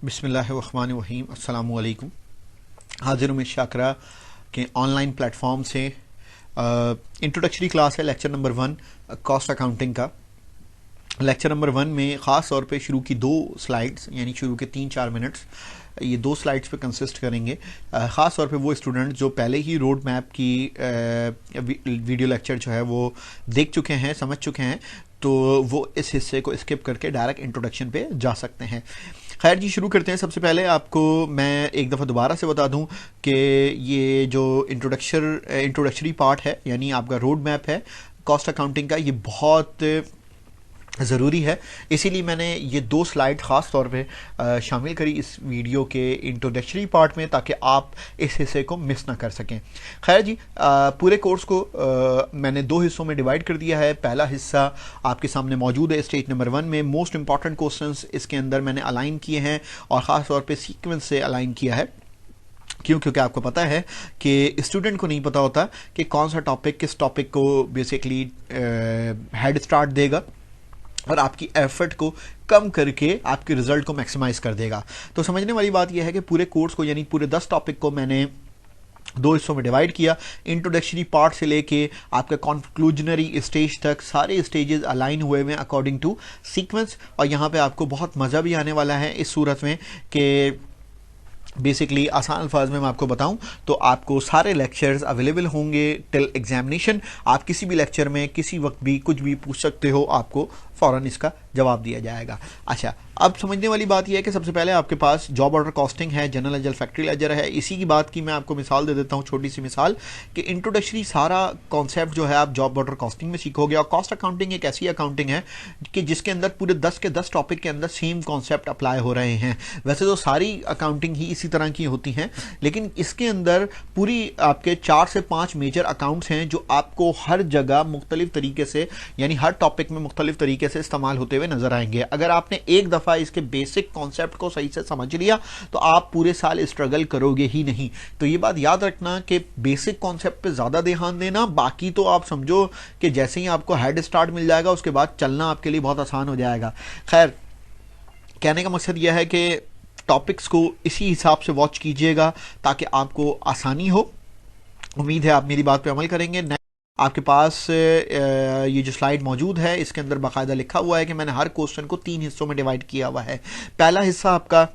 बिस्मिल्लाहिर्रहमानिर्रहीम अस्सलामु अलैकुम। हाजिर हूँ मैं शाकरा के ऑनलाइन प्लेटफॉर्म से। इंट्रोडक्टरी क्लास है लेक्चर नंबर 1 कॉस्ट अकाउंटिंग का। लेक्चर नंबर 1 में ख़ास तौर पे शुरू की 2 स्लाइड्स यानी शुरू के 3-4 मिनट्स ये 2 स्लाइड्स पे कंसिस्ट करेंगे। ख़ास तौर पे वो स्टूडेंट जो पहले ही रोड मैप की वीडियो लेक्चर जो है वो देख चुके हैं, समझ चुके हैं, तो वो इस हिस्से को स्किप करके डायरेक्ट इंट्रोडक्शन पे जा सकते हैं। खैर जी, शुरू करते हैं। सबसे पहले आपको मैं एक दफ़ा दोबारा से बता दूं कि ये जो इंट्रोडक्टरी पार्ट है यानी आपका रोड मैप है कॉस्ट अकाउंटिंग का, ये बहुत ज़रूरी है। इसीलिए मैंने ये 2 स्लाइड ख़ास तौर पे शामिल करी इस वीडियो के इंट्रोडक्टरी पार्ट में, ताकि आप इस हिस्से को मिस ना कर सकें। खैर जी, पूरे कोर्स को मैंने 2 हिस्सों में डिवाइड कर दिया है। पहला हिस्सा आपके सामने मौजूद है स्टेज नंबर 1 में। मोस्ट इंपॉर्टेंट क्वेश्चंस इसके अंदर मैंने अलाइन किए हैं और ख़ास तौर पर सीक्वेंस से अलाइन किया है। क्योंकि आपको पता है कि स्टूडेंट को नहीं पता होता कि कौन सा टॉपिक किस टॉपिक को बेसिकली हेड स्टार्ट देगा और आपकी एफर्ट को कम करके आपके रिजल्ट को मैक्सिमाइज कर देगा। तो समझने वाली बात यह है कि पूरे कोर्स को यानी पूरे 10 टॉपिक को मैंने 2 हिस्सों में डिवाइड किया। इंट्रोडक्टरी पार्ट से लेके आपका कॉन्क्लूजनरी स्टेज तक सारे स्टेजेस अलाइन हुए हुए अकॉर्डिंग टू सीक्वेंस। और यहाँ पे आपको बहुत मज़ा भी आने वाला है इस सूरत में कि बेसिकली आसान अल्फाज में मैं आपको बताऊं तो आपको सारे लेक्चर्स अवेलेबल होंगे टिल एग्जामिनेशन। आप किसी भी लेक्चर में किसी वक्त भी कुछ भी पूछ सकते हो, आपको फ़ौरन इसका जवाब दिया जाएगा। अच्छा, अब समझने वाली बात यह है कि सबसे पहले आपके पास जॉब ऑर्डर कॉस्टिंग है, जनरल लेजर, फैक्ट्री लेजर है। इसी की बात की मैं आपको मिसाल दे देता हूँ, छोटी सी मिसाल कि इंट्रोडक्टरी सारा कॉन्सेप्ट जो है आप जॉब ऑर्डर कॉस्टिंग में सीखोगे। और कॉस्ट अकाउंटिंग एक ऐसी अकाउंटिंग है कि जिसके अंदर पूरे 10 के 10 टॉपिक के अंदर सेम कॉन्सेप्ट अप्लाई हो रहे हैं। वैसे तो सारी अकाउंटिंग ही इसी तरह की होती हैं, लेकिन इसके अंदर पूरी आपके 4 से 5 मेजर अकाउंट्स हैं जो आपको हर जगह मुख्तलिफ तरीके से यानी हर टॉपिक में मुख्तलिफ तरीके से इस्तेमाल होते हुए नजर आएंगे। अगर आपने एक दफ़ा इसके बेसिक कॉन्सेप्ट को सही से समझ लिया तो आप पूरे साल स्ट्रगल करोगे ही नहीं। तो ये बात याद रखना कि बेसिक कॉन्सेप्ट पे ज़्यादा ध्यान देना, बाकी तो आप समझो कि जैसे ही आपको हेड स्टार्ट मिल जाएगा उसके बाद चलना आपके लिए बहुत आसान हो जाएगा। खैर, कहने का मकसद यह है कि टॉपिक्स को इसी हिसाब से वॉच कीजिएगा ताकि आपको आसानी हो। उम्मीद है आप मेरी बात पे अमल करेंगे। आपके पास ये जो स्लाइड मौजूद है इसके अंदर बाकायदा लिखा हुआ है कि मैंने हर क्वेश्चन को 3 हिस्सों में डिवाइड किया हुआ है। पहला हिस्सा आपका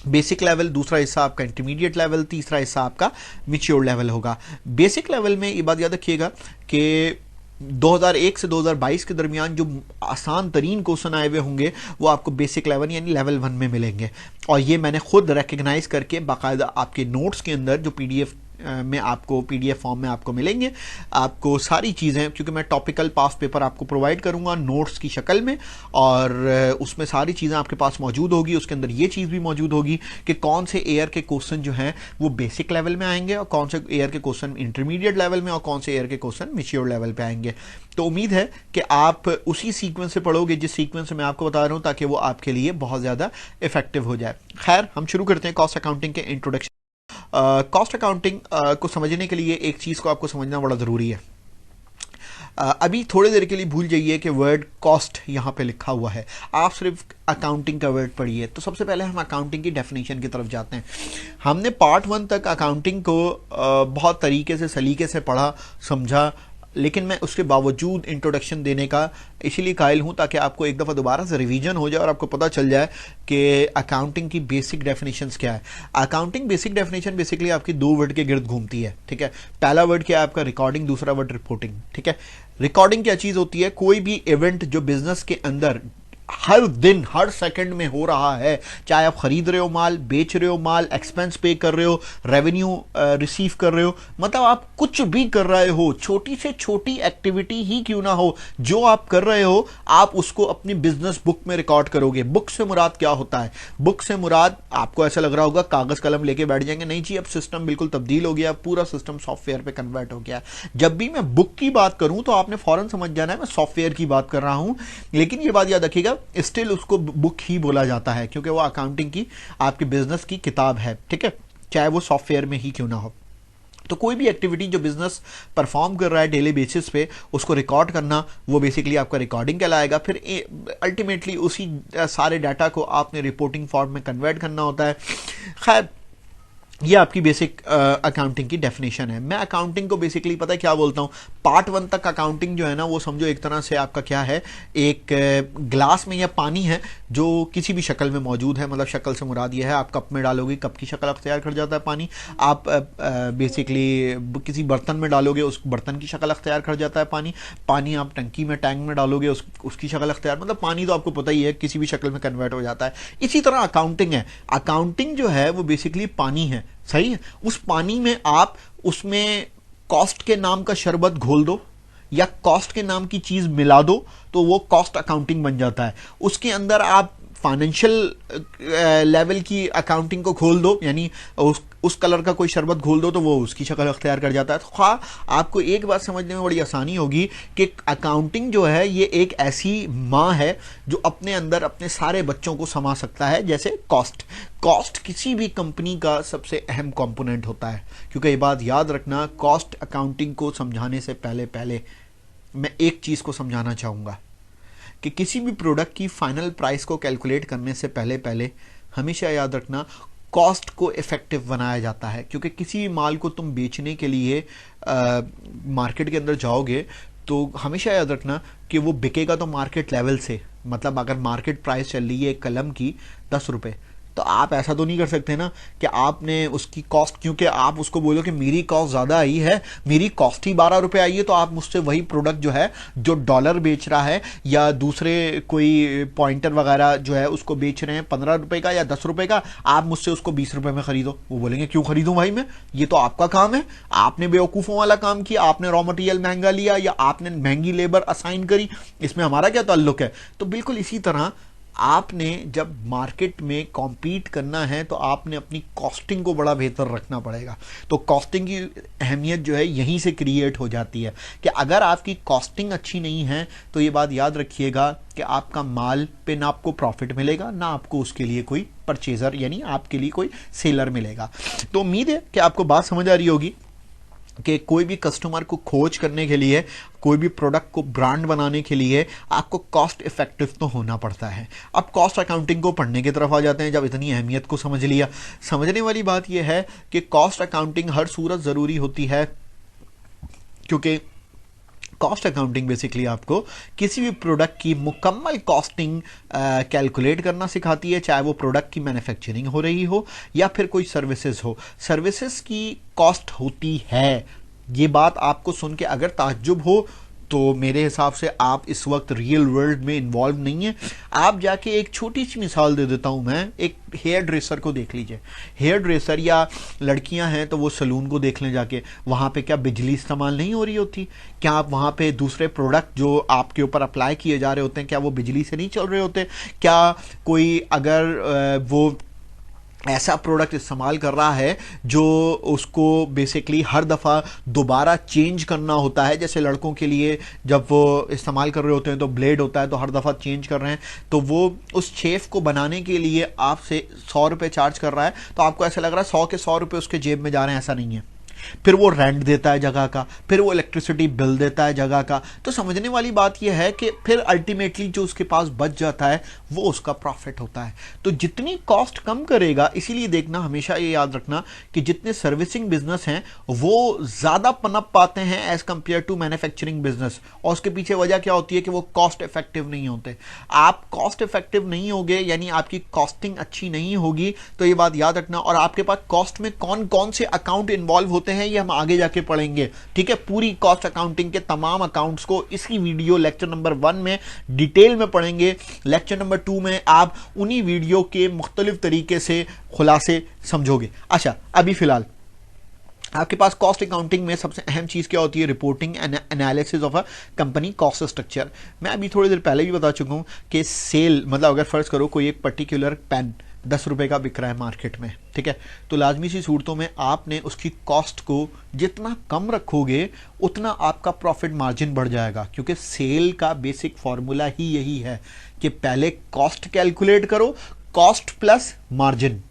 बेसिक लेवल, दूसरा हिस्सा आपका इंटरमीडिएट लेवल, तीसरा हिस्सा आपका मैच्योर लेवल होगा। बेसिक लेवल में ये बात याद रखिएगा कि 2001 से 2022 के दरमियान जो आसान तरीन क्वेश्चन आए हुए होंगे वो आपको बेसिक लेवल यानी लेवल 1 में मिलेंगे। और ये मैंने खुद रिकग्नाइज करके बाकायदा आपके नोट्स के अंदर जो पीडीएफ में आपको पीडीएफ फॉर्म में आपको मिलेंगे, आपको सारी चीज़ें, क्योंकि मैं टॉपिकल पास पेपर आपको प्रोवाइड करूंगा नोट्स की शक्ल में, और उसमें सारी चीज़ें आपके पास मौजूद होगी। उसके अंदर ये चीज़ भी मौजूद होगी कि कौन से एयर के क्वेश्चन जो हैं वो बेसिक लेवल में आएंगे और कौन से एयर के क्वेश्चन इंटरमीडिएट लेवल में और कौन से एयर के क्वेश्चन मैच्योर लेवल पे आएंगे। तो उम्मीद है कि आप उसी सीक्वेंस से पढ़ोगे जिस सीक्वेंस से मैं आपको बता रहा हूँ, ताकि वो आपके लिए बहुत ज़्यादा इफेक्टिव हो जाए। खैर, हम शुरू करते हैं कॉस्ट अकाउंटिंग के इंट्रोडक्शन। कॉस्ट अकाउंटिंग को समझने के लिए एक चीज़ को आपको समझना बड़ा ज़रूरी है। अभी थोड़ी देर के लिए भूल जाइए कि वर्ड कॉस्ट यहाँ पे लिखा हुआ है, आप सिर्फ अकाउंटिंग का वर्ड पढ़िए। तो सबसे पहले हम अकाउंटिंग की डेफिनेशन की तरफ जाते हैं। हमने पार्ट 1 तक अकाउंटिंग को बहुत तरीके से सलीके से पढ़ा, समझा, लेकिन मैं उसके बावजूद इंट्रोडक्शन देने का इसीलिए कायल हूँ ताकि आपको एक दफ़ा दोबारा से रिवीजन हो जाए और आपको पता चल जाए कि अकाउंटिंग की बेसिक डेफिनेशंस क्या है। अकाउंटिंग बेसिक डेफिनेशन बेसिकली आपकी 2 वर्ड के गिर्द घूमती है, ठीक है। पहला वर्ड क्या है आपका रिकॉर्डिंग, दूसरा वर्ड रिपोर्टिंग, ठीक है। रिकॉर्डिंग क्या चीज़ होती है? कोई भी इवेंट जो बिजनेस के अंदर हर दिन हर सेकंड में हो रहा है, चाहे आप खरीद रहे हो माल, बेच रहे हो माल, एक्सपेंस पे कर रहे हो, रेवेन्यू रिसीव कर रहे हो, मतलब आप कुछ भी कर रहे हो, छोटी से छोटी एक्टिविटी ही क्यों ना हो, जो आप कर रहे हो आप उसको अपनी बिजनेस बुक में रिकॉर्ड करोगे। बुक से मुराद क्या होता है? बुक से मुराद, आपको ऐसा लग रहा होगा कागज कलम लेके बैठ जाएंगे, नहीं जी, अब सिस्टम बिल्कुल तब्दील हो गया, पूरा सिस्टम सॉफ्टवेयर पे कन्वर्ट हो गया। जब भी मैं बुक की बात करूं तो आपने फौरन समझ जाना है मैं सॉफ्टवेयर की बात कर रहा हूं, लेकिन ये बात याद रखिएगा स्टिल उसको बुक ही बोला जाता है क्योंकि वो अकाउंटिंग की आपके बिजनेस की किताब है, ठीक है, चाहे वो सॉफ्टवेयर में ही क्यों ना हो। तो कोई भी एक्टिविटी जो बिजनेस परफॉर्म कर रहा है डेली बेसिस पे, उसको रिकॉर्ड करना, वो बेसिकली आपका रिकॉर्डिंग कहलाएगा। फिर अल्टीमेटली उसी सारे डाटा को आपने रिपोर्टिंग फॉर्म में कन्वर्ट करना होता है। खैर, ये आपकी बेसिक अकाउंटिंग की डेफिनेशन है। मैं अकाउंटिंग को बेसिकली पता है क्या बोलता हूँ, पार्ट 1 तक अकाउंटिंग जो है ना, वो समझो एक तरह से आपका क्या है, एक ग्लास में या पानी है जो किसी भी शक्ल में मौजूद है। मतलब शक्ल से मुराद ये है, आप कप में डालोगे, कप की शक्ल अख्तियार कर जाता है पानी। आप बेसिकली किसी बर्तन में डालोगे, उस बर्तन की शक्ल अख्तियार कर जाता है पानी। पानी आप टंकी में, टैंक में डालोगे, उसकी शक्ल अख्तियार, मतलब पानी तो आपको पता ही है किसी भी शक्ल में कन्वर्ट हो जाता है। इसी तरह अकाउंटिंग है। अकाउंटिंग जो है वो बेसिकली पानी है, सही है। उस पानी में आप उसमें कॉस्ट के नाम का शरबत घोल दो या कॉस्ट के नाम की चीज मिला दो तो वो कॉस्ट अकाउंटिंग बन जाता है। उसके अंदर आप फाइनेंशियल लेवल की अकाउंटिंग को खोल दो, यानी उस कलर का कोई शरबत घोल दो तो वो उसकी शक्ल अख्तियार कर जाता है। तो ख्वाह आपको एक बात समझने में बड़ी आसानी होगी कि अकाउंटिंग जो है ये एक ऐसी माँ है जो अपने अंदर अपने सारे बच्चों को समा सकता है। जैसे कॉस्ट किसी भी कंपनी का सबसे अहम कंपोनेंट होता है, क्योंकि ये बात याद रखना, कॉस्ट अकाउंटिंग को समझाने से पहले मैं एक चीज को समझाना चाहूंगा कि किसी भी प्रोडक्ट की फाइनल प्राइस को कैलकुलेट करने से पहले हमेशा याद रखना कॉस्ट को इफेक्टिव बनाया जाता है। क्योंकि किसी भी माल को तुम बेचने के लिए मार्केट के अंदर जाओगे तो हमेशा याद रखना कि वो बिकेगा तो मार्केट लेवल से। मतलब अगर मार्केट प्राइस चल रही है एक कलम की 10 रुपये, तो आप ऐसा तो नहीं कर सकते ना कि आपने उसकी कॉस्ट, क्योंकि आप उसको बोलो कि मेरी कॉस्ट ज़्यादा आई है, मेरी कॉस्ट ही 12 रुपये आई है, तो आप मुझसे वही प्रोडक्ट जो है जो डॉलर बेच रहा है या दूसरे कोई पॉइंटर वगैरह जो है उसको बेच रहे हैं 15 रुपये का या 10 रुपये का, आप मुझसे उसको 20 रुपये में खरीदो। वो बोलेंगे क्यों खरीदूं भाई मैं, ये तो आपका काम है, आपने बेवकूफ़ों वाला काम किया, आपने रॉ मटेरियल महंगा लिया या आपने महंगी लेबर असाइन करी, इसमें हमारा क्या ताल्लुक है। तो बिल्कुल इसी तरह आपने जब मार्केट में कॉम्पीट करना है तो आपने अपनी कॉस्टिंग को बड़ा बेहतर रखना पड़ेगा। तो कॉस्टिंग की अहमियत जो है यहीं से क्रिएट हो जाती है कि अगर आपकी कॉस्टिंग अच्छी नहीं है तो ये बात याद रखिएगा कि आपका माल पे ना आपको प्रॉफिट मिलेगा, ना आपको उसके लिए कोई परचेजर यानी आपके लिए कोई सेलर मिलेगा। तो उम्मीद है कि आपको बात समझ आ रही होगी कि कोई भी कस्टमर को खोज करने के लिए, कोई भी प्रोडक्ट को ब्रांड बनाने के लिए आपको कॉस्ट इफेक्टिव तो होना पड़ता है। अब कॉस्ट अकाउंटिंग को पढ़ने की तरफ आ जाते हैं। जब इतनी अहमियत को समझ लिया, समझने वाली बात यह है कि कॉस्ट अकाउंटिंग हर सूरत ज़रूरी होती है, क्योंकि कॉस्ट अकाउंटिंग बेसिकली आपको किसी भी प्रोडक्ट की मुकम्मल कॉस्टिंग कैलकुलेट करना सिखाती है, चाहे वो प्रोडक्ट की मैन्युफैक्चरिंग हो रही हो या फिर कोई सर्विसेज हो। सर्विसेज की कॉस्ट होती है, ये बात आपको सुन के अगर ताज्जुब हो तो मेरे हिसाब से आप इस वक्त रियल वर्ल्ड में इन्वॉल्व नहीं है। आप जाके एक छोटी सी मिसाल दे देता हूं मैं, एक हेयर ड्रेसर को देख लीजिए। हेयर ड्रेसर या लड़कियां हैं तो वो सलून को देख लें जाके, वहां पे क्या बिजली इस्तेमाल नहीं हो रही होती? क्या आप वहां पे दूसरे प्रोडक्ट जो आपके ऊपर अप्लाई किए जा रहे होते हैं क्या वो बिजली से नहीं चल रहे होते? क्या कोई अगर वो ऐसा प्रोडक्ट इस्तेमाल कर रहा है जो उसको बेसिकली हर दफ़ा दोबारा चेंज करना होता है, जैसे लड़कों के लिए जब वो इस्तेमाल कर रहे होते हैं तो ब्लेड होता है तो हर दफ़ा चेंज कर रहे हैं, तो वो उस शेफ को बनाने के लिए आपसे 100 रुपये चार्ज कर रहा है, तो आपको ऐसा लग रहा है 100 के 100 रुपये उसके जेब में जा रहे हैं, ऐसा नहीं है। फिर वो रेंट देता है जगह का, फिर वो इलेक्ट्रिसिटी बिल देता है जगह का। तो समझने वाली बात यह है कि फिर अल्टीमेटली जो उसके पास बच जाता है वो उसका प्रॉफिट होता है। तो जितनी कॉस्ट कम करेगा, इसीलिए देखना हमेशा ये याद रखना कि जितने सर्विसिंग बिजनेस हैं वो ज्यादा पनप पाते हैं as compare to manufacturing business. और उसके पीछे वजह क्या होती है कि वो कॉस्ट इफेक्टिव नहीं होते। आप कॉस्ट इफेक्टिव नहीं होगे यानी आपकी कॉस्टिंग अच्छी नहीं होगी, तो ये बात याद रखना। और आपके पास कॉस्ट में कौन कौन से अकाउंट इन्वॉल्व होते हैं ये हम आगे जाके पढ़ेंगे, ठीक है। पूरी कॉस्ट अकाउंटिंग के तमाम अकाउंट्स को इसी वीडियो लेक्चर नंबर 1 में डिटेल में पढ़ेंगे। लेक्चर नंबर 2 में आप उन्हीं वीडियो के मुख्तलिफ तरीके से खुलासे समझोगे। अच्छा, अभी फिलहाल आपके पास कॉस्ट अकाउंटिंग में सबसे अहम चीज क्या होती है? Reporting and analysis of a company cost structure. मैं अभी थोड़ी देर पहले भी बता चुका हूं कि सेल मतलब अगर फर्ज करो कोई एक पर्टिकुलर पेन 10 रुपए का बिक रहा है मार्केट में, ठीक है, तो लाजमी सी सूरतों में आपने उसकी कॉस्ट को जितना कम रखोगे उतना आपका प्रॉफिट मार्जिन बढ़ जाएगा, क्योंकि सेल का बेसिक फॉर्मूला ही यही है कि पहले कॉस्ट कैलकुलेट करो, कॉस्ट प्लस मार्जिन,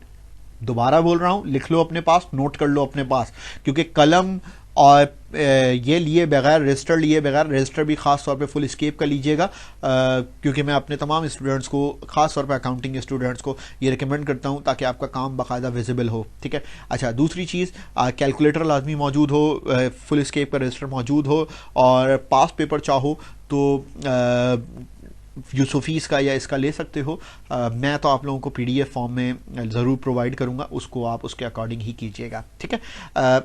दोबारा बोल रहा हूं, लिख लो अपने पास, नोट कर लो अपने पास, क्योंकि कलम और ये लिए बगैर, रजिस्टर लिए बगैर, रजिस्टर भी खास तौर पे फुल स्केप का लीजिएगा, क्योंकि मैं अपने तमाम स्टूडेंट्स को, खास तौर पे अकाउंटिंग के स्टूडेंट्स को ये रिकमेंड करता हूं ताकि आपका काम बाकायदा विजिबल हो, ठीक है। अच्छा, दूसरी चीज़, कैलकुलेटर लाजमी मौजूद हो, फुल स्केप का रजिस्टर मौजूद हो, और पास पेपर चाहो तो यूसुफीस का या इसका ले सकते हो। मैं तो आप लोगों को PDF फॉर्म में ज़रूर प्रोवाइड करूंगा, उसको आप उसके अकॉर्डिंग ही कीजिएगा, ठीक है।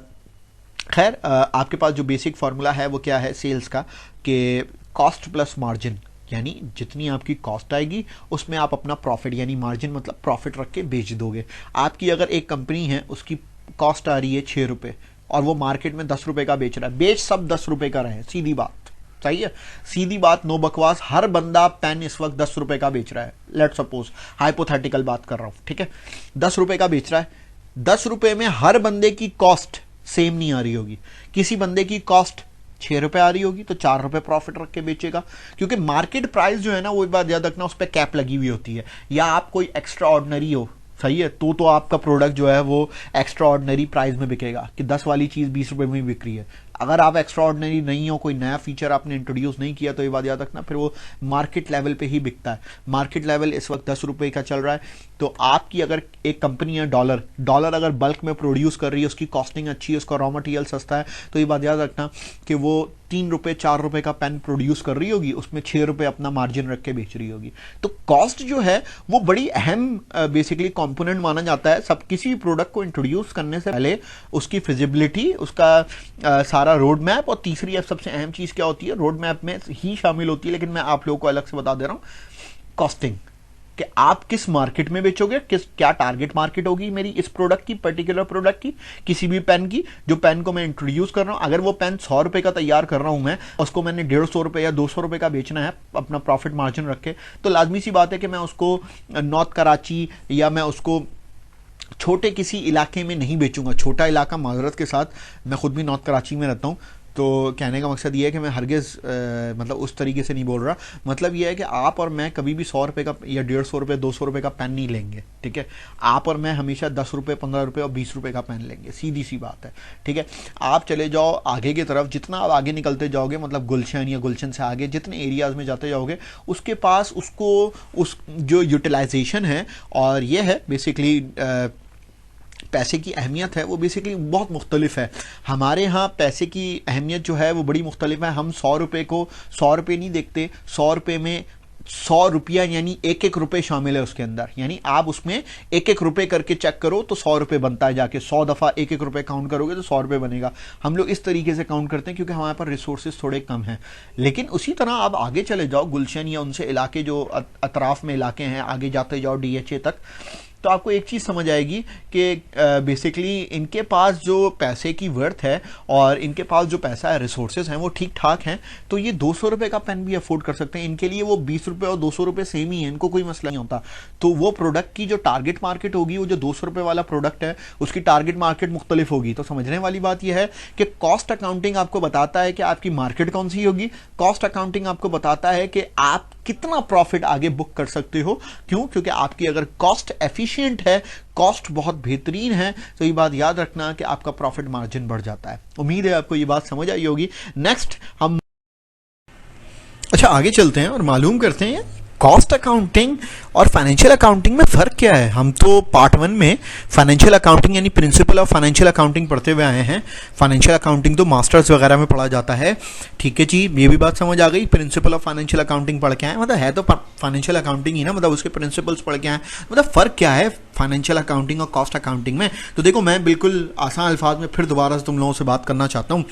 खैर, आपके पास जो बेसिक फार्मूला है वो क्या है सेल्स का, कि कॉस्ट प्लस मार्जिन, यानी जितनी आपकी कॉस्ट आएगी उसमें आप अपना प्रॉफिट, यानी मार्जिन मतलब प्रॉफिट रख के बेच दोगे। आपकी अगर एक कंपनी है, उसकी कॉस्ट आ रही है 6 रुपये और वो मार्केट में 10 रुपये का बेच रहा है, बेच सब 10 रुपये का रहे, सीधी बात, सही है, सीधी बात, नो बकवास। हर बंदा पेन इस वक्त 10 रुपये का बेच रहा है, लेट सपोज, हाइपोथेटिकल बात कर रहा हूं, ठीक है, 10 रुपये का बेच रहा है। 10 रुपये में हर बंदे की कॉस्ट सेम नहीं आ रही होगी, किसी बंदे की कॉस्ट 6 रुपए आ रही होगी तो 4 रुपए प्रॉफिट रख के बेचेगा, क्योंकि मार्केट प्राइस जो है ना, वो एक बात याद रखना, उस पर कैप लगी हुई होती है। या आप कोई एक्स्ट्रा ऑर्डिनरी हो, सही है, तो आपका प्रोडक्ट जो है वो एक्स्ट्रा ऑर्डिनरी प्राइस में बिकेगा, कि 10 वाली चीज 20 रुपए में बिक रही है। अगर आप एक्स्ट्रा ऑर्डिनरी नहीं हो, कोई नया फीचर आपने इंट्रोड्यूस नहीं किया, तो ये बात याद रखना, फिर वो मार्केट लेवल पे ही बिकता है। मार्केट लेवल इस वक्त 10 रुपए का चल रहा है, तो आपकी अगर एक कंपनी है डॉलर अगर बल्क में प्रोड्यूस कर रही है, उसकी कॉस्टिंग अच्छी है, उसका रॉ मटेरियल सस्ता है, तो ये बात याद रखना कि वो 3 रुपए 4 रुपए का पेन प्रोड्यूस कर रही होगी, उसमें 6 रुपए अपना मार्जिन रख के बेच रही होगी। तो कॉस्ट जो है वो बड़ी अहम बेसिकली कंपोनेंट माना जाता है। सब किसी प्रोडक्ट को इंट्रोड्यूस करने से पहले उसकी फिजिबिलिटी, उसका सारा रोड मैप, और तीसरी सबसे अहम चीज क्या होती है, रोड मैप में ही शामिल होती है, लेकिन मैं आप लोगों को अलग से बता दे रहा हूं, कॉस्टिंग, कि आप किस मार्केट में बेचोगे, क्या टारगेट मार्केट होगी मेरी इस प्रोडक्ट की, पर्टिकुलर प्रोडक्ट की, किसी भी पेन की, जो पेन को मैं इंट्रोड्यूस कर रहा हूं। अगर वो पेन 100 रुपए का तैयार कर रहा हूं मैं, उसको मैंने 150 रुपए या 200 रुपए का बेचना है अपना प्रॉफिट मार्जिन रख के, तो लाजमी सी बात है कि मैं उसको नॉर्थ कराची या मैं उसको छोटे किसी इलाके में नहीं बेचूंगा। छोटा इलाका, माजरत के साथ, मैं खुद भी नॉर्थ कराची में रहता हूं, तो कहने का मकसद ये है कि मैं हरगिज़ मतलब उस तरीके से नहीं बोल रहा। मतलब ये है कि आप और मैं कभी भी 100 रुपये का या 150 रुपये 200 रुपये का पेन नहीं लेंगे, ठीक है। आप और मैं हमेशा 10 रुपये 15 रुपये और 20 रुपये का पेन लेंगे, सीधी सी बात है, ठीक है। आप चले जाओ आगे की तरफ, जितना आप आगे निकलते जाओगे, मतलब गुलशन या गुलशन से आगे जितने एरियाज़ में जाते जाओगे, उसके पास उसको उस जो यूटिलाइजेशन है, और ये है बेसिकली पैसे की अहमियत है, वो बेसिकली बहुत मुख्तलिफ है। हमारे यहाँ पैसे की अहमियत जो है वो बड़ी मुख्तलिफ है। हम 100 रुपये को 100 रुपये नहीं देखते, 100 रुपये में 100 रुपया यानी एक एक रुपये शामिल है उसके अंदर, यानी आप उसमें एक एक रुपये करके चेक करो तो 100 रुपये बनता है, जाके 100 दफ़ा एक एक रुपये काउंट करोगे तो 100 रुपये बनेगा। हम लोग इस तरीके से काउंट करते हैं क्योंकि हमारे पास रिसोर्सेज थोड़े कम हैं। लेकिन उसी तरह आप आगे चले जाओ, गुलशन या उनसे इलाके जो अतराफ में इलाके हैं, आगे जाते जाओ DHA तक, तो आपको एक चीज़ समझ आएगी कि बेसिकली इनके पास जो पैसे की वर्थ है और इनके पास जो पैसा है, रिसोर्सेज हैं, वो ठीक ठाक हैं, तो ये 200 रुपये का पेन भी अफोर्ड कर सकते हैं। इनके लिए वो 20 रुपये और 200 रुपये सेम ही है, इनको कोई मसला नहीं होता। तो वो प्रोडक्ट की जो टारगेट मार्केट होगी, वो जो 200 रुपये वाला प्रोडक्ट है, उसकी टारगेट मार्केट मुख्तलिफ होगी। तो समझने वाली बात यह है कि कॉस्ट अकाउंटिंग आपको बताता है कि आपकी मार्केट कौन सी होगी, कॉस्ट अकाउंटिंग आपको बताता है कि आप कितना प्रॉफिट आगे बुक कर सकते हो। क्यों? क्योंकि आपकी अगर कॉस्ट एफिशिएंट है, कॉस्ट बहुत बेहतरीन है, तो ये बात याद रखना कि आपका प्रॉफिट मार्जिन बढ़ जाता है। उम्मीद है आपको ये बात समझ आई होगी। नेक्स्ट हम आगे चलते हैं और मालूम करते हैं कॉस्ट अकाउंटिंग और फाइनेंशियल अकाउंटिंग में फ़र्क क्या है। हम तो पार्ट 1 में फाइनेंशियल अकाउंटिंग यानी प्रिंसिपल ऑफ फाइनेंशियल अकाउंटिंग पढ़ते हुए आए हैं। फाइनेंशियल अकाउंटिंग तो मास्टर्स वगैरह में पढ़ा जाता है, ठीक है जी, ये भी बात समझ आ गई। प्रिंसिपल ऑफ फाइनेंशियल अकाउंटिंग पढ़ के आए, मतलब है तो फाइनेंशियल अकाउंटिंग ही ना, मतलब उसके प्रिंसिपल्स पढ़ के आए। मतलब फ़र्क क्या है फाइनेंशियल अकाउंटिंग और कॉस्ट अकाउंटिंग में? तो देखो, मैं बिल्कुल आसान अल्फाज में फिर दोबारा से तुम लोगों से बात करना चाहता हूँ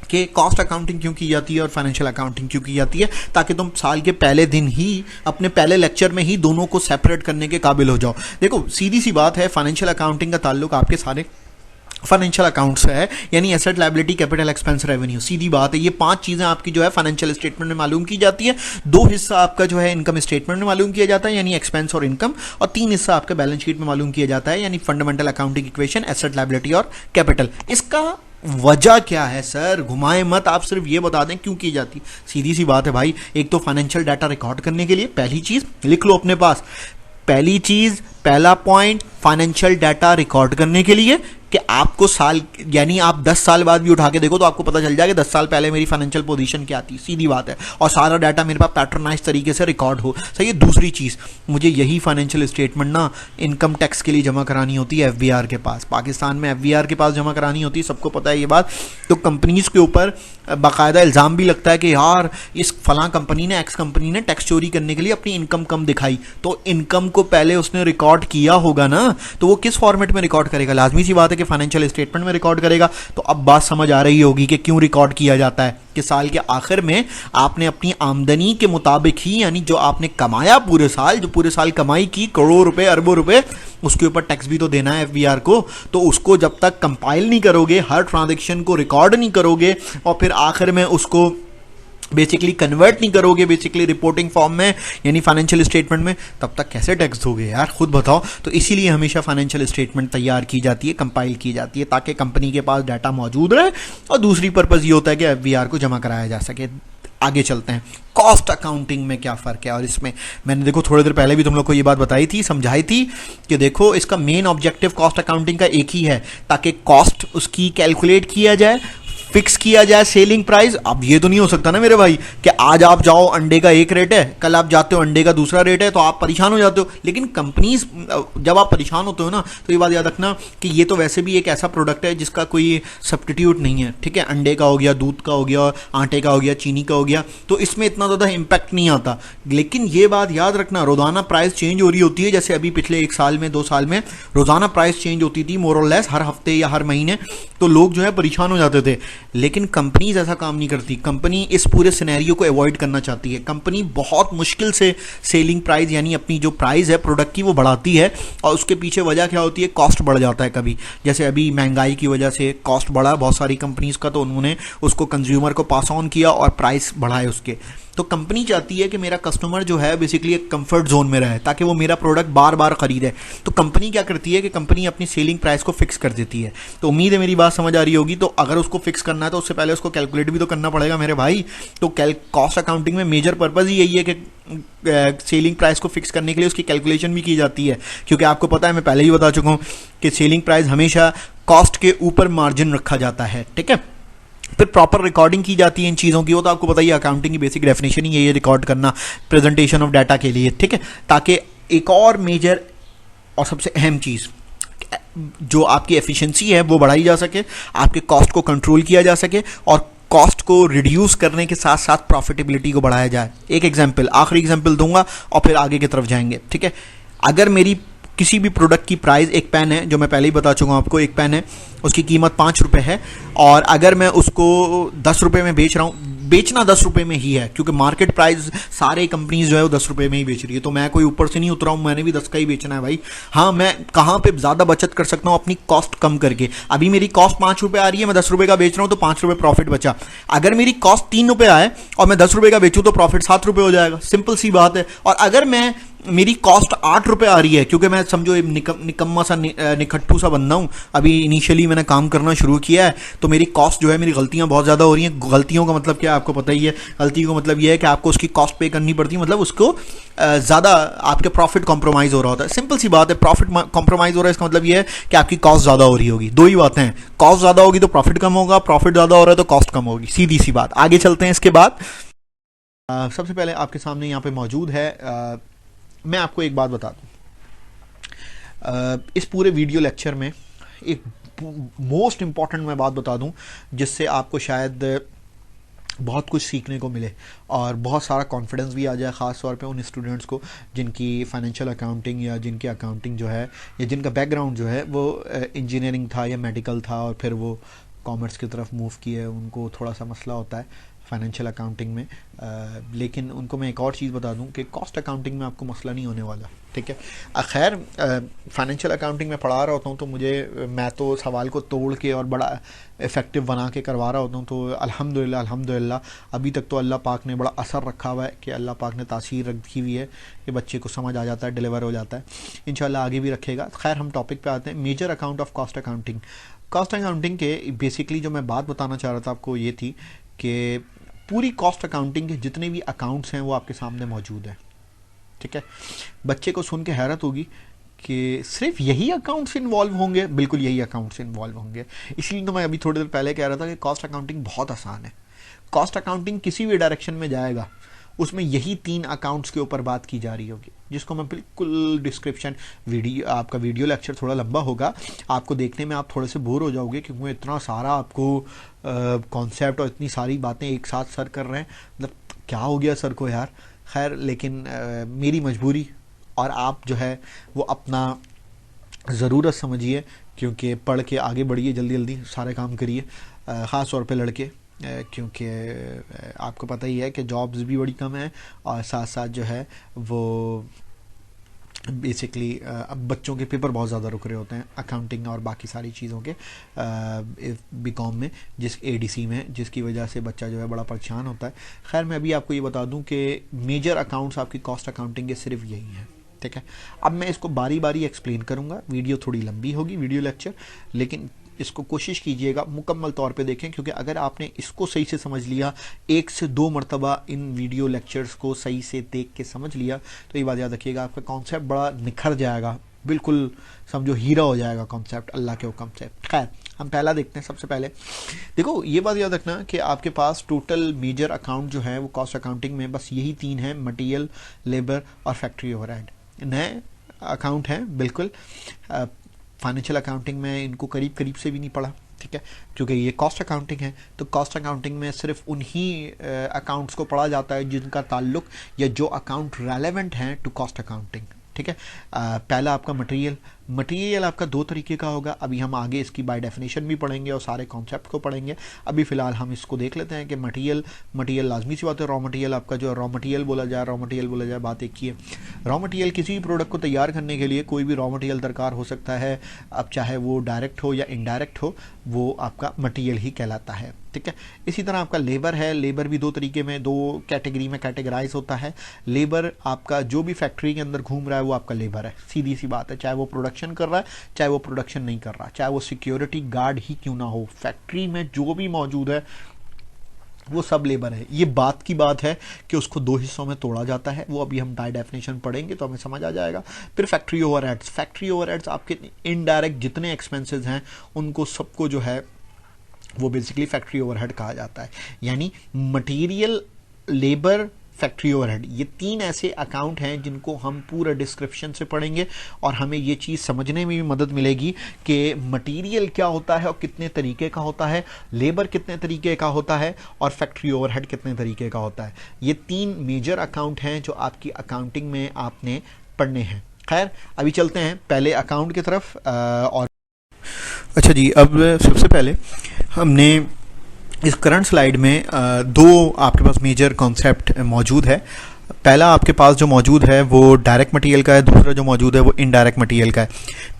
कि कॉस्ट अकाउंटिंग क्यों की जाती है और फाइनेंशियल अकाउंटिंग क्यों की जाती है, ताकि तुम साल के पहले दिन ही अपने पहले लेक्चर में ही दोनों को सेपरेट करने के काबिल हो जाओ। देखो, सीधी सी बात है, फाइनेंशियल अकाउंटिंग का ताल्लुक आपके सारे फाइनेंशियल अकाउंट से है, यानी asset, liability, capital, expense, revenue. सीधी बात है, ये 5 चीज़ें आपकी जो है फाइनेंशियल स्टेटमेंट में मालूम की जाती है। 2 हिस्सा आपका जो है इनकम स्टेटमेंट में मालूम किया जाता है, यानी एक्सपेंस और इनकम, और 3 हिस्सा आपका बैलेंस शीट में मालूम किया जाता है, यानी fundamental accounting equation, asset, liability और कैपिटल। इसका वजह क्या है सर? घुमाए मत, आप सिर्फ ये बता दें क्यों की जाती। सीधी सी बात है भाई, एक तो फाइनेंशियल डाटा रिकॉर्ड करने के लिए, पहली चीज लिख लो अपने पास, पहली चीज, पहला पॉइंट, फाइनेंशियल डाटा रिकॉर्ड करने के लिए कि आपको साल, यानी आप 10 साल बाद भी उठा के देखो तो आपको पता चल जाएगा 10 साल पहले मेरी फाइनेंशियल पोजीशन क्या थी, सीधी बात है, और सारा डाटा मेरे पास पैटर्नाइज तरीके से रिकॉर्ड हो। सही है। दूसरी चीज़, मुझे यही फाइनेंशियल स्टेटमेंट ना इनकम टैक्स के लिए जमा करानी होती है एफबीआर के पास, पाकिस्तान में एफबीआर के पास जमा करानी होती है, सबको पता है ये बात। तो कंपनीज के ऊपर बाकायदा इल्ज़ाम भी लगता है कि यार इस फलां कंपनी ने, एक्स कंपनी ने टैक्स चोरी करने के लिए अपनी इनकम कम दिखाई। तो इनकम को पहले उसने रिकॉर्ड किया होगा ना, तो वो किस फॉर्मेट में रिकॉर्ड करेगा? लाजमी सी बात है कि फाइनेंशियल स्टेटमेंट में रिकॉर्ड करेगा। तो अब बात समझ आ रही होगी कि क्यों रिकॉर्ड किया जाता है, कि साल के आखिर में आपने अपनी आमदनी के मुताबिक ही, यानी जो आपने कमाया पूरे साल, जो पूरे साल कमाई की करोड़ों रुपए, अरबों रुपए, उसके ऊपर टैक्स भी तो देना है एफबीआर को। तो उसको जब तक कंपाइल नहीं करोगे, हर ट्रांजैक्शन को रिकॉर्ड नहीं करोगे और फिर आखिर में उसको बेसिकली कन्वर्ट नहीं करोगे बेसिकली रिपोर्टिंग फॉर्म में, यानी फाइनेंशियल स्टेटमेंट में, तब तक कैसे टैक्स दोगे यार, खुद बताओ। तो इसीलिए हमेशा फाइनेंशियल स्टेटमेंट तैयार की जाती है, कंपाइल की जाती है, ताकि कंपनी के पास डाटा मौजूद रहे, और दूसरी पर्पज़ ये होता है कि एफबीआर को जमा कराया जा सके। आगे चलते हैं, कॉस्ट अकाउंटिंग में क्या फ़र्क है। और इसमें मैंने देखो थोड़ी देर पहले भी तुम लोग को ये बात बताई थी, समझाई थी कि देखो इसका मेन ऑब्जेक्टिव कॉस्ट अकाउंटिंग का एक ही है, ताकि कॉस्ट उसकी कैलकुलेट किया जाए, फिक्स किया जाए सेलिंग प्राइस। अब ये तो नहीं हो सकता ना मेरे भाई कि आज आप जाओ अंडे का एक रेट है, कल आप जाते हो अंडे का दूसरा रेट है, तो आप परेशान हो जाते हो। लेकिन कंपनीज, जब आप परेशान होते हो ना, तो ये बात याद रखना कि ये तो वैसे भी एक ऐसा प्रोडक्ट है जिसका कोई सब्स्टिट्यूट नहीं है, ठीक है। अंडे का हो गया, दूध का हो गया, आटे का हो गया, चीनी का हो गया, तो इसमें इतना ज़्यादा इम्पैक्ट नहीं आता। लेकिन ये बात याद रखना, रोज़ाना प्राइस चेंज हो रही होती है। जैसे अभी पिछले 1 साल में, 2 साल में रोज़ाना प्राइस चेंज होती थी मोर और लेस, हर हफ्ते या हर महीने, तो लोग जो है परेशान हो जाते थे। लेकिन कंपनीज ऐसा काम नहीं करती। कंपनी इस पूरे सिनेरियो को अवॉइड करना चाहती है। कंपनी बहुत मुश्किल से सेलिंग प्राइस, यानी अपनी जो प्राइस है प्रोडक्ट की, वो बढ़ाती है, और उसके पीछे वजह क्या होती है? कॉस्ट बढ़ जाता है कभी। जैसे अभी महंगाई की वजह से कॉस्ट बढ़ा बहुत सारी कंपनीज का, तो उन्होंने उसको कंज्यूमर को पास ऑन किया और प्राइस बढ़ाए उसके। तो कंपनी चाहती है कि मेरा कस्टमर जो है बेसिकली एक कंफर्ट जोन में रहे, ताकि वो मेरा प्रोडक्ट बार बार खरीदे। तो कंपनी क्या करती है कि कंपनी अपनी सेलिंग प्राइस को फिक्स कर देती है। तो उम्मीद है मेरी बात समझ आ रही होगी। तो अगर उसको फिक्स करना है तो उससे पहले उसको कैलकुलेट भी तो करना पड़ेगा मेरे भाई। तो कॉस्ट अकाउंटिंग में मेजर पर्पज़ ही यही है कि सेलिंग प्राइस को फिक्स करने के लिए उसकी कैलकुलेशन भी की जाती है, क्योंकि आपको पता है, मैं पहले ही बता चुका हूँ कि सेलिंग प्राइस हमेशा कॉस्ट के ऊपर मार्जिन रखा जाता है, ठीक है। फिर प्रॉपर रिकॉर्डिंग की जाती है इन चीज़ों की, वो तो आपको पता ही, अकाउंटिंग की बेसिक डेफिनेशन ही है ये रिकॉर्ड करना प्रेजेंटेशन ऑफ डाटा के लिए, ठीक है। ताकि एक और मेजर और सबसे अहम चीज़, जो आपकी एफिशिएंसी है वो बढ़ाई जा सके, आपके कॉस्ट को कंट्रोल किया जा सके, और कॉस्ट को रिड्यूस करने के साथ साथ प्रॉफिटेबिलिटी को बढ़ाया जाए। एक एग्जाम्पल, आखिरी एग्जाम्पल दूंगा और फिर आगे की तरफ जाएंगे, ठीक है। अगर मेरी किसी भी प्रोडक्ट की प्राइस, एक पेन है जो मैं पहले ही बता चुका हूँ आपको, एक पेन है उसकी कीमत 5 रुपये है, और अगर मैं उसको 10 रुपये में बेच रहा हूँ, बेचना 10 रुपये में ही है, क्योंकि मार्केट प्राइस सारे कंपनीज जो है वो 10 रुपये में ही बेच रही है। तो मैं कोई ऊपर से नहीं उतरा हूँ, मैंने भी 10 का ही बेचना है भाई। हाँ, मैं कहाँ पे ज़्यादा बचत कर सकता हूँ अपनी कॉस्ट कम करके। अभी मेरी कॉस्ट 5 रुपये आ रही है, मैं 10 रुपये का बेच रहा हूँ, तो 5 रुपये प्रॉफिट बचा। अगर मेरी कॉस्ट 3 रुपये आए और मैं 10 रुपये का बेचूँ तो प्रॉफिट 7 रुपये हो जाएगा, सिंपल सी बात है। और अगर मैं, मेरी कॉस्ट 8 रुपये आ रही है, क्योंकि मैं समझो निकम्मा सा निखट्टू सा बंदा हूँ, अभी इनिशियली मैंने काम करना शुरू किया है, तो मेरी कॉस्ट जो है, मेरी गलतियाँ बहुत ज़्यादा हो रही हैं। गलतियों का मतलब क्या है आपको पता ही है। गलती का मतलब ये है कि आपको उसकी कॉस्ट पे करनी पड़ती है, मतलब उसको ज़्यादा आपके प्रॉफिट कॉम्प्रोमाइज़ हो रहा होता है। सिंपल सी बात है, प्रॉफिट कॉम्प्रोमाइज़ हो रहा है, इसका मतलब ये है कि आपकी कॉस्ट ज़्यादा हो रही होगी। दो ही बातें हैं, कॉस्ट ज़्यादा होगी तो प्रॉफिट कम होगा, प्रॉफिट ज़्यादा हो रहा है तो कॉस्ट कम होगी, सीधी सी बात। आगे चलते हैं। इसके बाद सबसे पहले आपके सामने यहाँ पे मौजूद है, मैं आपको एक बात बता दूं, इस पूरे वीडियो लेक्चर में एक मोस्ट इम्पॉर्टेंट मैं बात बता दूं, जिससे आपको शायद बहुत कुछ सीखने को मिले और बहुत सारा कॉन्फिडेंस भी आ जाए, ख़ास तौर पे उन स्टूडेंट्स को जिनकी फाइनेंशियल अकाउंटिंग या जिनकी अकाउंटिंग जो है, या जिनका बैकग्राउंड जो है वो इंजीनियरिंग था या मेडिकल था और फिर वो कॉमर्स की तरफ मूव किए, उनको थोड़ा सा मसला होता है फाइनेंशियल अकाउंटिंग में। लेकिन उनको मैं एक और चीज़ बता दूं कि कॉस्ट अकाउंटिंग में आपको मसला नहीं होने वाला, ठीक है। खैर, फाइनेंशियल अकाउंटिंग में पढ़ा रहा होता हूं तो मैं तो सवाल को तोड़ के और बड़ा इफ़ेक्टिव बना के करवा रहा होता हूं, तो अल्हम्दुलिल्लाह अभी तक तो अल्लाह पाक ने बड़ा असर रखा हुआ है, कि अल्लाह पाक ने तासीर रखी हुई है कि बच्चे को समझ आ जाता है, डिलीवर हो जाता है, इंशाल्लाह आगे भी रखेगा। खैर, हम टॉपिक पे आते हैं, major account of cost accounting. Cost accounting के बेसिकली जो मैं बात बताना चाह रहा था आपको ये थी कि पूरी कॉस्ट अकाउंटिंग के जितने भी अकाउंट्स हैं वो आपके सामने मौजूद हैं, ठीक है। बच्चे को सुन के हैरत होगी कि सिर्फ यही अकाउंट्स इन्वॉल्व होंगे। बिल्कुल यही अकाउंट्स इन्वॉल्व होंगे। इसलिए तो मैं अभी थोड़ी देर पहले कह रहा था कि कॉस्ट अकाउंटिंग बहुत आसान है। कॉस्ट अकाउंटिंग किसी भी डायरेक्शन में जाएगा उसमें यही 3 अकाउंट्स के ऊपर बात की जा रही होगी, जिसको मैं बिल्कुल डिस्क्रिप्शन वीडियो, आपका वीडियो लेक्चर थोड़ा लंबा होगा, आपको देखने में आप थोड़े से बोर हो जाओगे क्योंकि इतना सारा आपको कॉन्सेप्ट और इतनी सारी बातें एक साथ सर कर रहे हैं, मतलब क्या हो गया सर को यार। खैर, लेकिन मेरी मजबूरी, और आप जो है वो अपना ज़रूरत समझिए, क्योंकि पढ़ के आगे बढ़िए, जल्दी जल्दी सारे काम करिए, ख़ास तौर पे लड़के, क्योंकि आपको पता ही है कि जॉब्स भी बड़ी कम है और साथ साथ जो है वो बेसिकली अब बच्चों के पेपर बहुत ज़्यादा रुक रहे होते हैं अकाउंटिंग और बाकी सारी चीज़ों के बीकॉम में, जिस एडीसी में, जिसकी वजह से बच्चा जो है बड़ा परेशान होता है। खैर, मैं अभी आपको ये बता दूं कि मेजर अकाउंट्स आपकी कॉस्ट अकाउंटिंग के सिर्फ यही हैं, ठीक है। अब मैं इसको बारी बारी एक्सप्लेन करूँगा, वीडियो थोड़ी लंबी होगी, वीडियो लेक्चर, लेकिन इसको कोशिश कीजिएगा मुकम्मल तौर पे देखें, क्योंकि अगर आपने इसको सही से समझ लिया, 1 से 2 मरतबा इन वीडियो लेक्चर्स को सही से देख के समझ लिया, तो ये बात याद रखिएगा, आपका कॉन्सेप्ट बड़ा निखर जाएगा, बिल्कुल समझो हीरा हो जाएगा कॉन्सेप्ट, अल्लाह के हुक्म से। खैर, हम पहला देखते हैं। सबसे पहले देखो, ये बात याद रखना कि आपके पास टोटल मेजर अकाउंट जो है वो कॉस्ट अकाउंटिंग में बस यही 3 हैं, मटीरियल, लेबर और फैक्ट्री ओवरहेड। नए अकाउंट हैं बिल्कुल, फाइनेंशियल अकाउंटिंग में इनको करीब करीब से भी नहीं पढ़ा, ठीक है, क्योंकि ये कॉस्ट अकाउंटिंग है। तो कॉस्ट अकाउंटिंग में सिर्फ उन्हीं अकाउंट्स को पढ़ा जाता है जिनका ताल्लुक या जो अकाउंट रेलेवेंट हैं टू कॉस्ट अकाउंटिंग, ठीक है। पहला आपका मटेरियल आपका 2 तरीके का होगा। अभी हम आगे इसकी बाय डेफिनेशन भी पढ़ेंगे और सारे कॉन्सेप्ट को पढ़ेंगे। अभी फ़िलहाल हम इसको देख लेते हैं कि मटेरियल लाजमी सी बात है। रॉ मटेरियल आपका जो रॉ मटेरियल बोला जाए, बात एक ही है। रॉ मटेरियल किसी भी प्रोडक्ट को तैयार करने के लिए कोई भी रॉ मटेरियल दरकार हो सकता है, अब चाहे वो डायरेक्ट हो या इनडायरेक्ट हो, वो आपका मटेरियल ही कहलाता है, ठीक है। इसी तरह आपका लेबर है। लेबर भी 2 तरीके में, 2 कैटेगरी में कैटेगराइज होता है। लेबर आपका जो भी फैक्ट्री के अंदर घूम रहा है वो आपका लेबर है, सीधी सी बात है, चाहे वो प्रोडक्शन कर रहा है, चाहे वो प्रोडक्शन नहीं कर रहा, चाहे वो सिक्योरिटी गार्ड ही क्यों ना हो, फैक्ट्री में जो भी मौजूद है वो सब लेबर है। ये बात की बात है कि उसको 2 हिस्सों में तोड़ा जाता है, वो अभी हम बाय डेफिनेशन पढ़ेंगे तो हमें समझ आ जाएगा। फिर फैक्ट्री ओवरहेड्स आपके इनडायरेक्ट जितने एक्सपेंसेस हैं उनको सबको जो है वो बेसिकली फैक्ट्री ओवरहेड कहा जाता है। यानी मटेरियल, लेबर, फैक्ट्री ओवरहेड, ये 3 ऐसे अकाउंट हैं जिनको हम पूरा डिस्क्रिप्शन से पढ़ेंगे और हमें ये चीज़ समझने में भी मदद मिलेगी कि मटेरियल क्या होता है और कितने तरीके का होता है, लेबर कितने तरीके का होता है और फैक्ट्री ओवरहेड कितने तरीके का होता है। ये 3 मेजर अकाउंट हैं जो आपकी अकाउंटिंग में आपने पढ़ने हैं। खैर, अभी चलते हैं पहले अकाउंट की तरफ। और अच्छा जी, अब सबसे पहले हमने इस करंट स्लाइड में 2 आपके पास मेजर कॉन्सेप्ट मौजूद है। पहला आपके पास जो मौजूद है वो डायरेक्ट मटेरियल का है, दूसरा जो मौजूद है वो इनडायरेक्ट मटेरियल का है।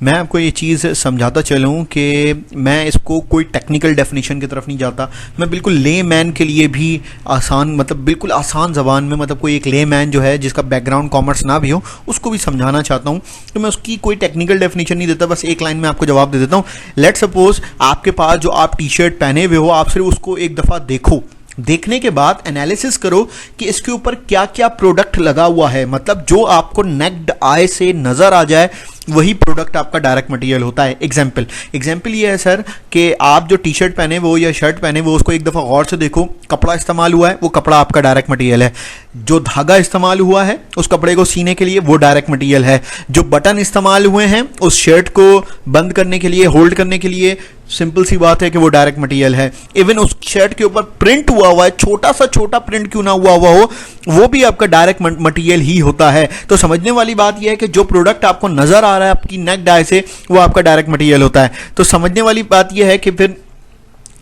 मैं आपको ये चीज़ समझाता चलूँ कि मैं इसको कोई टेक्निकल डेफिनेशन की तरफ नहीं जाता, मैं बिल्कुल ले मैन के लिए भी आसान, मतलब बिल्कुल आसान ज़बान में, मतलब कोई एक ले मैन जो है जिसका बैकग्राउंड कॉमर्स ना भी हो उसको भी समझाना चाहता हूँ। तो मैं उसकी कोई टेक्निकल डेफिनेशन नहीं देता, बस एक लाइन में आपको जवाब दे देता हूँ। लेट्स सपोज आपके पास जो आप टी शर्ट पहने हुए हो, आप सिर्फ उसको एक दफ़ा देखो, देखने के बाद एनालिसिस करो कि इसके ऊपर क्या क्या प्रोडक्ट लगा हुआ है, मतलब जो आपको नेक्ड आई से नजर आ जाए वही प्रोडक्ट आपका डायरेक्ट मटेरियल होता है। एग्जाम्पल ये है सर कि आप जो टी शर्ट पहने वो या शर्ट पहने वो, उसको एक दफ़ा गौर से देखो, कपड़ा इस्तेमाल हुआ है, वो कपड़ा आपका डायरेक्ट मटेरियल है। जो धागा इस्तेमाल हुआ है उस कपड़े को सीने के लिए वो डायरेक्ट मटेरियल है। जो बटन इस्तेमाल हुए हैं उस शर्ट को बंद करने के लिए, होल्ड करने के लिए, सिंपल सी बात है कि वो डायरेक्ट मटेरियल है। इवन उस शर्ट के ऊपर प्रिंट हुआ है, छोटा प्रिंट क्यों ना हुआ हो, वो भी आपका डायरेक्ट मटेरियल ही होता है। तो समझने वाली बात यह है कि जो प्रोडक्ट आपको नजर आ रहा है आपकी नेक्ड आई से, वो आपका डायरेक्ट मटेरियल होता है। तो समझने वाली बात यह है कि फिर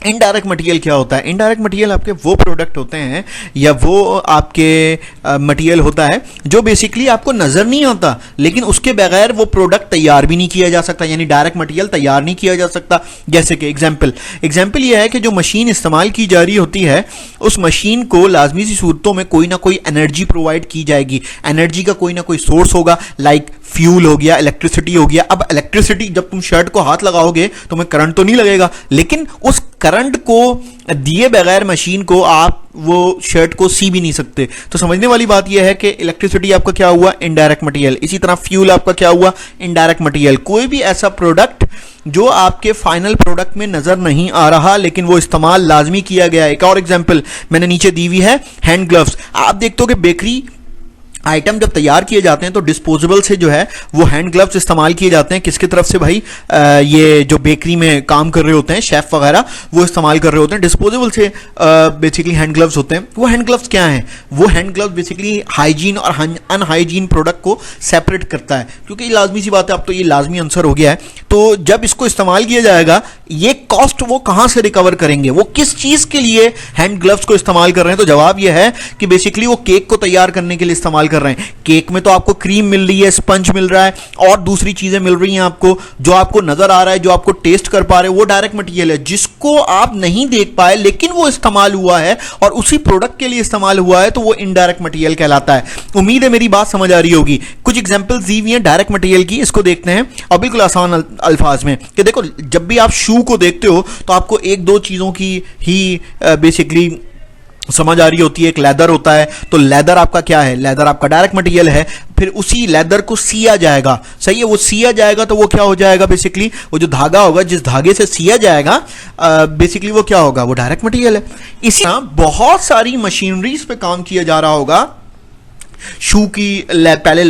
इनडायरेक्ट मटेरियल क्या होता है। इनडायरेक्ट मटेरियल आपके वो प्रोडक्ट होते हैं या वो आपके मटेरियल होता है जो बेसिकली आपको नजर नहीं आता, लेकिन उसके बगैर वो प्रोडक्ट तैयार भी नहीं किया जा सकता, यानी डायरेक्ट मटेरियल तैयार नहीं किया जा सकता। जैसे कि एग्जाम्पल ये है कि जो मशीन इस्तेमाल की जा रही होती है उस मशीन को लाजमी सी सूरतों में कोई ना कोई एनर्जी प्रोवाइड की जाएगी, एनर्जी का कोई ना कोई सोर्स होगा, लाइक फ्यूल हो गया, इलेक्ट्रिसिटी हो गया। अब इलेक्ट्रिसिटी, जब तुम शर्ट को हाथ लगाओगे तो तुम्हें करंट तो नहीं लगेगा, लेकिन उस करंट को दिए बगैर मशीन को आप वो शर्ट को सी भी नहीं सकते। तो समझने वाली बात यह है कि इलेक्ट्रिसिटी आपका क्या हुआ, इनडायरेक्ट मटेरियल। इसी तरह फ्यूल आपका क्या हुआ, इनडायरेक्ट मटेरियल। कोई भी ऐसा प्रोडक्ट जो आपके फाइनल प्रोडक्ट में नजर नहीं आ रहा लेकिन वो इस्तेमाल लाजमी किया गया है। एक और एग्जांपल मैंने नीचे दी हुई है, हैंड ग्लव्स। आप देखते हो कि बेकरी आइटम जब तैयार किए जाते हैं तो डिस्पोजेबल से जो है वो हैंड ग्लव्स इस्तेमाल किए जाते हैं। किसकी तरफ से भाई, ये जो बेकरी में काम कर रहे होते हैं शेफ वगैरह वो इस्तेमाल कर रहे होते हैं, डिस्पोजेबल से बेसिकली हैंड ग्लव्स होते हैं। वो हैंड ग्लव्स क्या हैं, वो हैंड ग्लव्स बेसिकली हाइजीन और अनहाइजीन प्रोडक्ट को सेपरेट करता है। क्योंकि लाजमी सी बात है, अब तो ये लाजमी आंसर हो गया है। तो जब इसको इस्तेमाल किया जाएगा, ये कॉस्ट वो कहां से रिकवर करेंगे, वो किस चीज के लिए हैंड ग्लव्स को इस्तेमाल कर रहे हैं? तो जवाब ये है कि बेसिकली वो केक को तैयार करने के लिए इस्तेमाल कर रहे हैं। केक में तो आपको क्रीम मिल रही है, स्पंज मिल रहा है और दूसरी चीजें मिल रही हैं आपको, जो आपको नजर आ रहा है, जो आपको टेस्ट कर पा रहे हो, वो डायरेक्ट मटेरियल है जिसको आप नहीं देख पाए लेकिन वो इस्तेमाल हुआ है और उसी प्रोडक्ट के लिए इस्तेमाल हुआ है, तो वो इनडायरेक्ट मटेरियल कहलाता है। उम्मीद है मेरी बात समझ आ रही होगी। कुछ एग्जांपल्स दी हुई हैं डायरेक्ट मटेरियल की, इसको देखते हैं और बिल्कुल आसान अल्फाज में कि देखो, जब भी आप शू को देखते हो तो आपको एक दो चीजों की ही बेसिकली समझ आ रही होती है। एक लेदर होता है, तो लेदर आपका क्या है, लेदर आपका डायरेक्ट मटेरियल है। फिर उसी लेदर को सिया जाएगा, सही है, वो सिया जाएगा तो वो क्या हो जाएगा, बेसिकली वो जो धागा होगा, जिस धागे से सिया जाएगा बेसिकली वो क्या होगा, वो डायरेक्ट मटेरियल है। इसी तरह बहुत सारी मशीनरीज पे काम किया जा रहा होगा। शू की पहले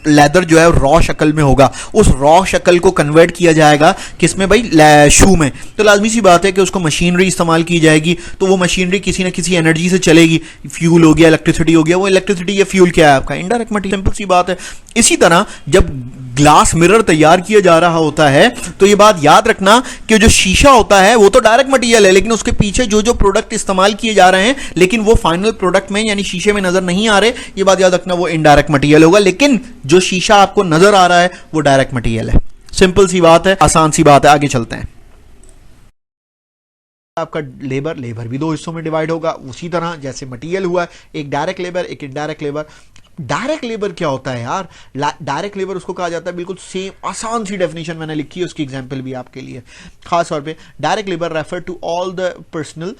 लेदर जो है रॉ शक्ल में होगा, उस रॉ शक्ल को कन्वर्ट किया जाएगा किसमें भाई, शू में। तो लाजमी सी बात है कि उसको मशीनरी इस्तेमाल की जाएगी, तो वो मशीनरी किसी ना किसी एनर्जी से चलेगी। फ्यूल हो गया, इलेक्ट्रिसिटी हो गया, वो इलेक्ट्रिसिटी या फ्यूल क्या है आपका, इनडायरेक्ट मटेरियल। सिंपल सी बात है। इसी तरह जब ग्लास मिरर तैयार किया जा रहा होता है तो ये बात याद रखना कि जो शीशा होता है वो तो डायरेक्ट मटेरियल है, लेकिन उसके पीछे जो जो प्रोडक्ट इस्तेमाल किए जा रहे हैं लेकिन वो फाइनल प्रोडक्ट में यानी शीशे में नजर नहीं आ रहे, ये बात याद रखना, वो इनडायरेक्ट मटेरियल होगा। लेकिन जो शीशा आपको नजर आ रहा है वो डायरेक्ट मटेरियल है। सिंपल सी बात है, आसान सी बात है। आगे चलते हैं। आपका लेबर भी दो हिस्सों में डिवाइड होगा, उसी तरह जैसे मटेरियल हुआ, एक डायरेक्ट लेबर, एक इनडायरेक्ट लेबर। डायरेक्ट लेबर क्या होता है यार, डायरेक्ट लेबर उसको कहा जाता है, बिल्कुल सेम आसान सी डेफिनेशन मैंने लिखी है, उसकी एग्जांपल भी आपके लिए खास तौर पे। Direct labour refer to all the personnel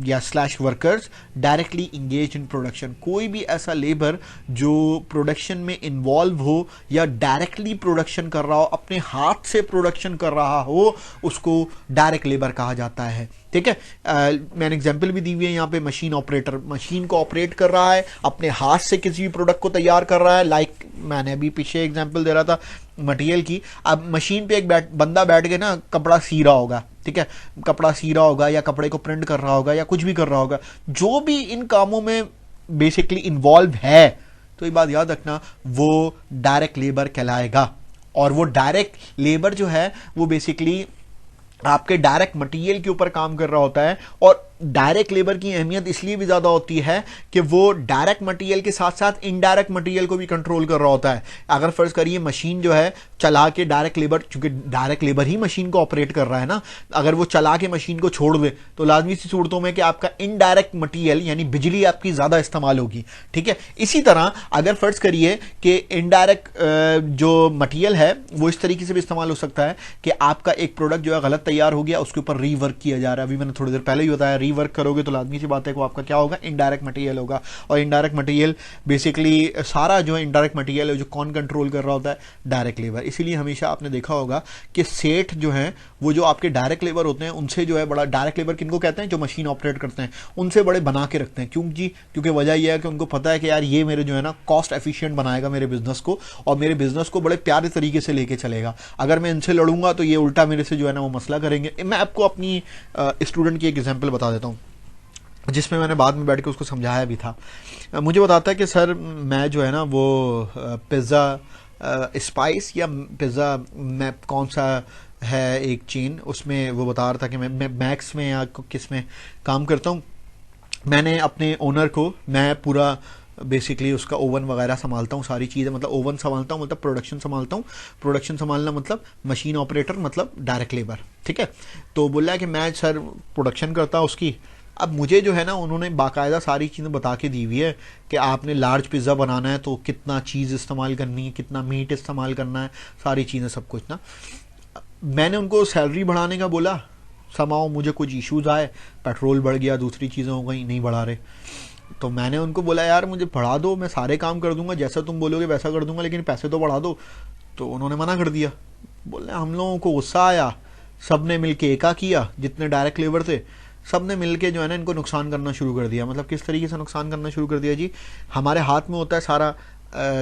या slash workers directly engage in production. कोई भी ऐसा लेबर जो प्रोडक्शन में इन्वॉल्व हो या डायरेक्टली प्रोडक्शन कर रहा हो, अपने हाथ से प्रोडक्शन कर रहा हो, उसको डायरेक्ट लेबर कहा जाता है। ठीक है, मैंने एग्जांपल भी दी हुई है यहाँ पे। मशीन ऑपरेटर मशीन को ऑपरेट कर रहा है, अपने हाथ से किसी भी प्रोडक्ट को तैयार कर रहा है। लाइक मैंने अभी पीछे एग्जांपल दे रहा था मटेरियल की। अब मशीन पे एक बंदा बैठ के ना कपड़ा सी रहा होगा, ठीक है, कपड़ा सी रहा होगा या कपड़े को प्रिंट कर रहा होगा या कुछ भी कर रहा होगा, जो भी इन कामों में बेसिकली इन्वॉल्व है, तो ये बात याद रखना, वो डायरेक्ट लेबर कहलाएगा। और वो डायरेक्ट लेबर जो है वो बेसिकली आपके डायरेक्ट मटेरियल के ऊपर काम कर रहा होता है। और डायरेक्ट लेबर की अहमियत इसलिए भी ज्यादा होती है कि वो डायरेक्ट मटेरियल के साथ साथ इनडायरेक्ट मटेरियल को भी कंट्रोल कर रहा होता है। अगर फर्ज करिए मशीन जो है चला के डायरेक्ट लेबर, चूंकि डायरेक्ट लेबर ही मशीन को ऑपरेट कर रहा है ना, अगर वो चला के मशीन को छोड़ दे तो लाजमी सी सूरतों में कि आपका इनडायरेक्ट मटेरियल यानी बिजली आपकी ज्यादा इस्तेमाल होगी। ठीक है, इसी तरह अगर फर्ज करिए कि इनडायरेक्ट जो मटेरियल है वो इस तरीके से भी इस्तेमाल हो सकता है कि आपका एक प्रोडक्ट जो है गलत तैयार हो गया, उसके ऊपर रीवर्क किया जा रहा है। अभी मैंने थोड़ी देर पहले ही बताया, रीवर्क करोगे तो लाजमी सी बात है कि आपका क्या होगा, इनडायरेक्ट मटेरियल होगा। और इनडायरेक्ट मटेरियल बेसिकली सारा जो है इनडायरेक्ट मटेरियल है, जो कौन कंट्रोल कर रहा होता है, डायरेक्ट लेबर। इसीलिए हमेशा आपने देखा होगा कि सेठ जो है वो जो आपके डायरेक्ट लेबर होते हैं उनसे जो है बड़ा, डायरेक्ट लेबर किनको कहते हैं, जो मशीन ऑपरेट करते हैं, उनसे बड़े बना के रखते हैं। क्यों जी? क्योंकि वजह यह है कि उनको पता है कि यार ये मेरे जो है ना कॉस्ट एफिशिएंट बनाएगा मेरे बिजनेस को, और मेरे बिजनेस को बड़े प्यारे तरीके से लेके चलेगा। अगर मैं इनसे लड़ूंगा तो ये उल्टा मेरे से जो है ना वो मसला करेंगे। मैं आपको अपनी स्टूडेंट की एक एग्जांपल बता देता हूँ जिसमें मैंने बाद में बैठ के उसको समझाया भी था। मुझे बताता है कि सर मैं जो है ना वो पिज़्ज़ा स्पाइस या पिज़्ज़ा मैं कौन सा है एक चेन, उसमें वो बता रहा था कि मैं मैक्स में या किस में काम करता हूँ। मैंने अपने ओनर को, मैं पूरा बेसिकली उसका ओवन वगैरह संभालता हूँ, सारी चीज़ें, मतलब ओवन संभालता हूँ, मतलब प्रोडक्शन संभालता हूँ। प्रोडक्शन संभालना मतलब मशीन ऑपरेटर, मतलब डायरेक्ट लेबर। ठीक है, तो बोला है कि मैं सर प्रोडक्शन करता हूँ उसकी। अब मुझे जो है ना उन्होंने बाकायदा सारी चीज़ें बता के दी हुई है कि आपने लार्ज पिज़्ज़ा बनाना है तो कितना चीज़ इस्तेमाल करनी है, कितना मीट इस्तेमाल करना है, सारी चीज़ें सब कुछ ना। मैंने उनको सैलरी बढ़ाने का बोला, समाओ मुझे कुछ इश्यूज आए, पेट्रोल बढ़ गया, दूसरी चीज़ें हो गई, नहीं बढ़ा रहे। तो मैंने उनको बोला यार मुझे बढ़ा दो, मैं सारे काम कर दूंगा, जैसा तुम बोलोगे वैसा कर दूंगा, लेकिन पैसे तो बढ़ा दो। तो उन्होंने मना कर दिया। बोले हम लोगों को गुस्सा आया, सब ने मिल के एका किया, जितने डायरेक्ट लेबर थे सब ने मिल के जो है ना इनको नुकसान करना शुरू कर दिया। मतलब किस तरीके से नुकसान करना शुरू कर दिया जी, हमारे हाथ में होता है सारा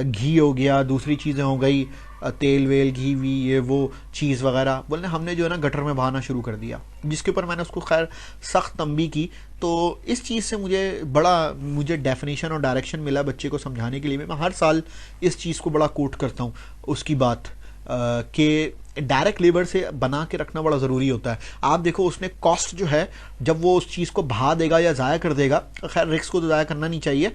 घी हो गया, दूसरी चीज़ें हो गई, तेल वेल घी वी ये वो चीज़ वगैरह, बोलने हमने जो है ना गटर में बहाना शुरू कर दिया, जिसके ऊपर मैंने उसको खैर सख्त तंबी की। तो इस चीज़ से मुझे डेफिनेशन और डायरेक्शन मिला बच्चे को समझाने के लिए। मैं हर साल इस चीज़ को बड़ा कोट करता हूँ, उसकी बात कि डायरेक्ट लेबर से बना के रखना बड़ा ज़रूरी होता है। आप देखो उसने कॉस्ट जो है, जब वो उस चीज़ को बहा देगा या ज़ाया कर देगा, खैर रिस्क को तो ज़ाया करना नहीं चाहिए,